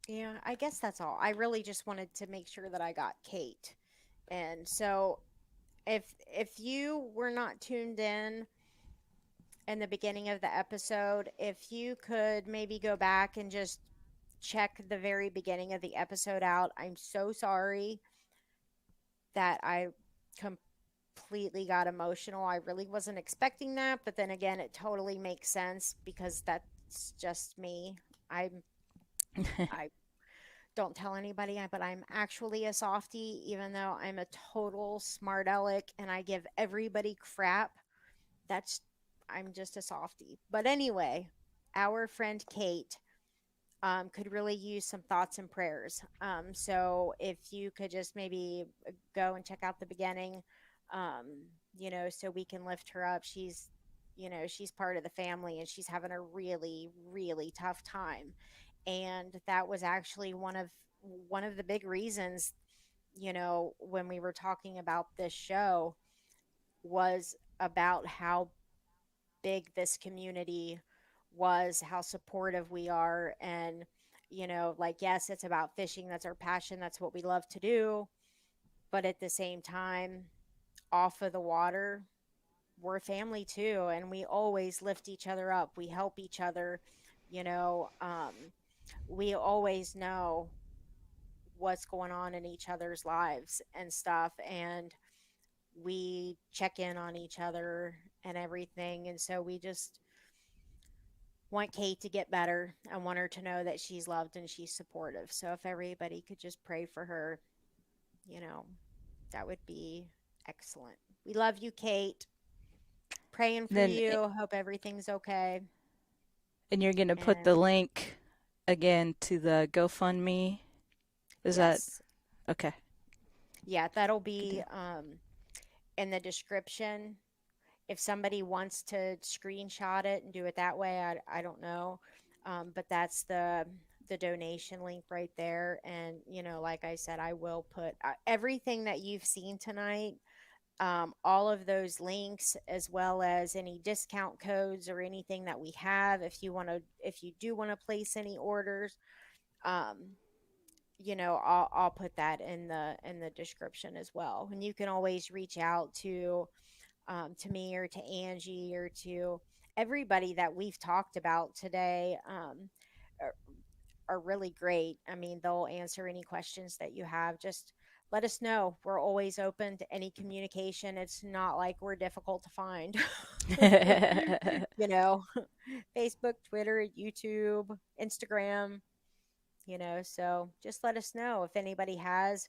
yeah, I guess that's all. I really just wanted to make sure that I got Kate. And so if you were not tuned in the beginning of the episode, if you could maybe go back and just check the very beginning of the episode out. I'm so sorry that I completely got emotional. I really wasn't expecting that, but then again, it totally makes sense because that's just me. I don't tell anybody, but I'm actually a softie, even though I'm a total smart aleck and I give everybody crap. That's I'm just a softie. But anyway, our friend Kate could really use some thoughts and prayers. So if you could just maybe go and check out the beginning, um, so we can lift her up. She's part of the family and she's having a really, really tough time. And that was actually one of the big reasons, when we were talking about this show was about how big this community was, how supportive we are. And, like, yes, it's about fishing. That's our passion. That's what we love to do. But at the same time, off of the water, we're family too. And we always lift each other up. We help each other. You know, um, we always know what's going on in each other's lives and stuff. And we check in on each other and everything. And so we just want Kate to get better. I want her to know that she's loved and she's supportive. So if everybody could just pray for her, you know, that would be excellent. We love you, Kate. Praying for
then,
you. Hope everything's okay.
and you're going to put the
And
link again to the GoFundMe. Is that
yes,
okay?
yeah, that'll
Good
be
deal.
in the description. If somebody wants to screenshot it and do it that way, I don't know. But that's the donation link right there. And like I said, I will put everything that you've seen tonight, all of those links, as well as any discount codes or anything that we have. If you do want to place any orders, um, I'll put that in the description as well. And you can always reach out to me or to Angie or to everybody that we've talked about today. Are, are really great. I mean, they'll answer any questions that you have. Just let us know. We're always open to any communication. It's not like we're difficult to find. you know, Facebook, Twitter, YouTube, Instagram, so just let us know if anybody has,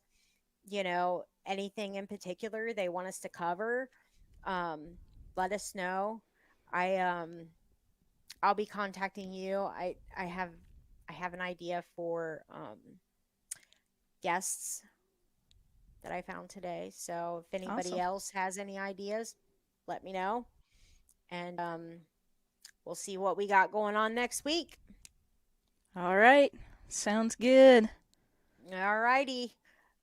anything in particular they want us to cover. Um, Let us know. I I'll be contacting you. I have an idea for guests that I found today. So if anybody
Awesome.
else has any ideas, let me know, and we'll see what we got going on next week.
All right. Sounds good.
All righty.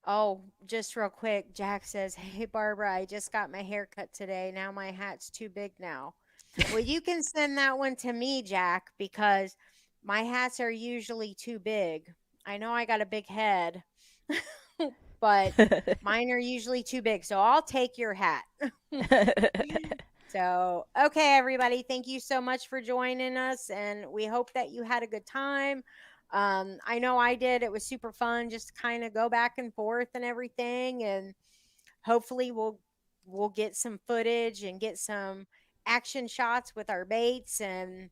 Oh, just real quick, Jack says, "Hey Barbara, I just got my hair cut today. Now my hat's too big now." Well, you can send that one to me, Jack, because my hats are usually too big. I know I got a big head, but mine are usually too big. So I'll take your hat. So, okay, everybody, thank you so much for joining us. And we hope that you had a good time. I know I did. It was super fun just to kind of go back and forth and everything. And hopefully we'll get some footage and get some action shots with our baits, and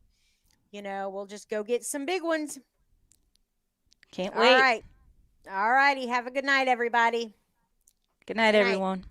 we'll just go get some big ones.
Can't
All
wait.
right. All righty. Have a good night, everybody.
Good night,
Good night.
everyone.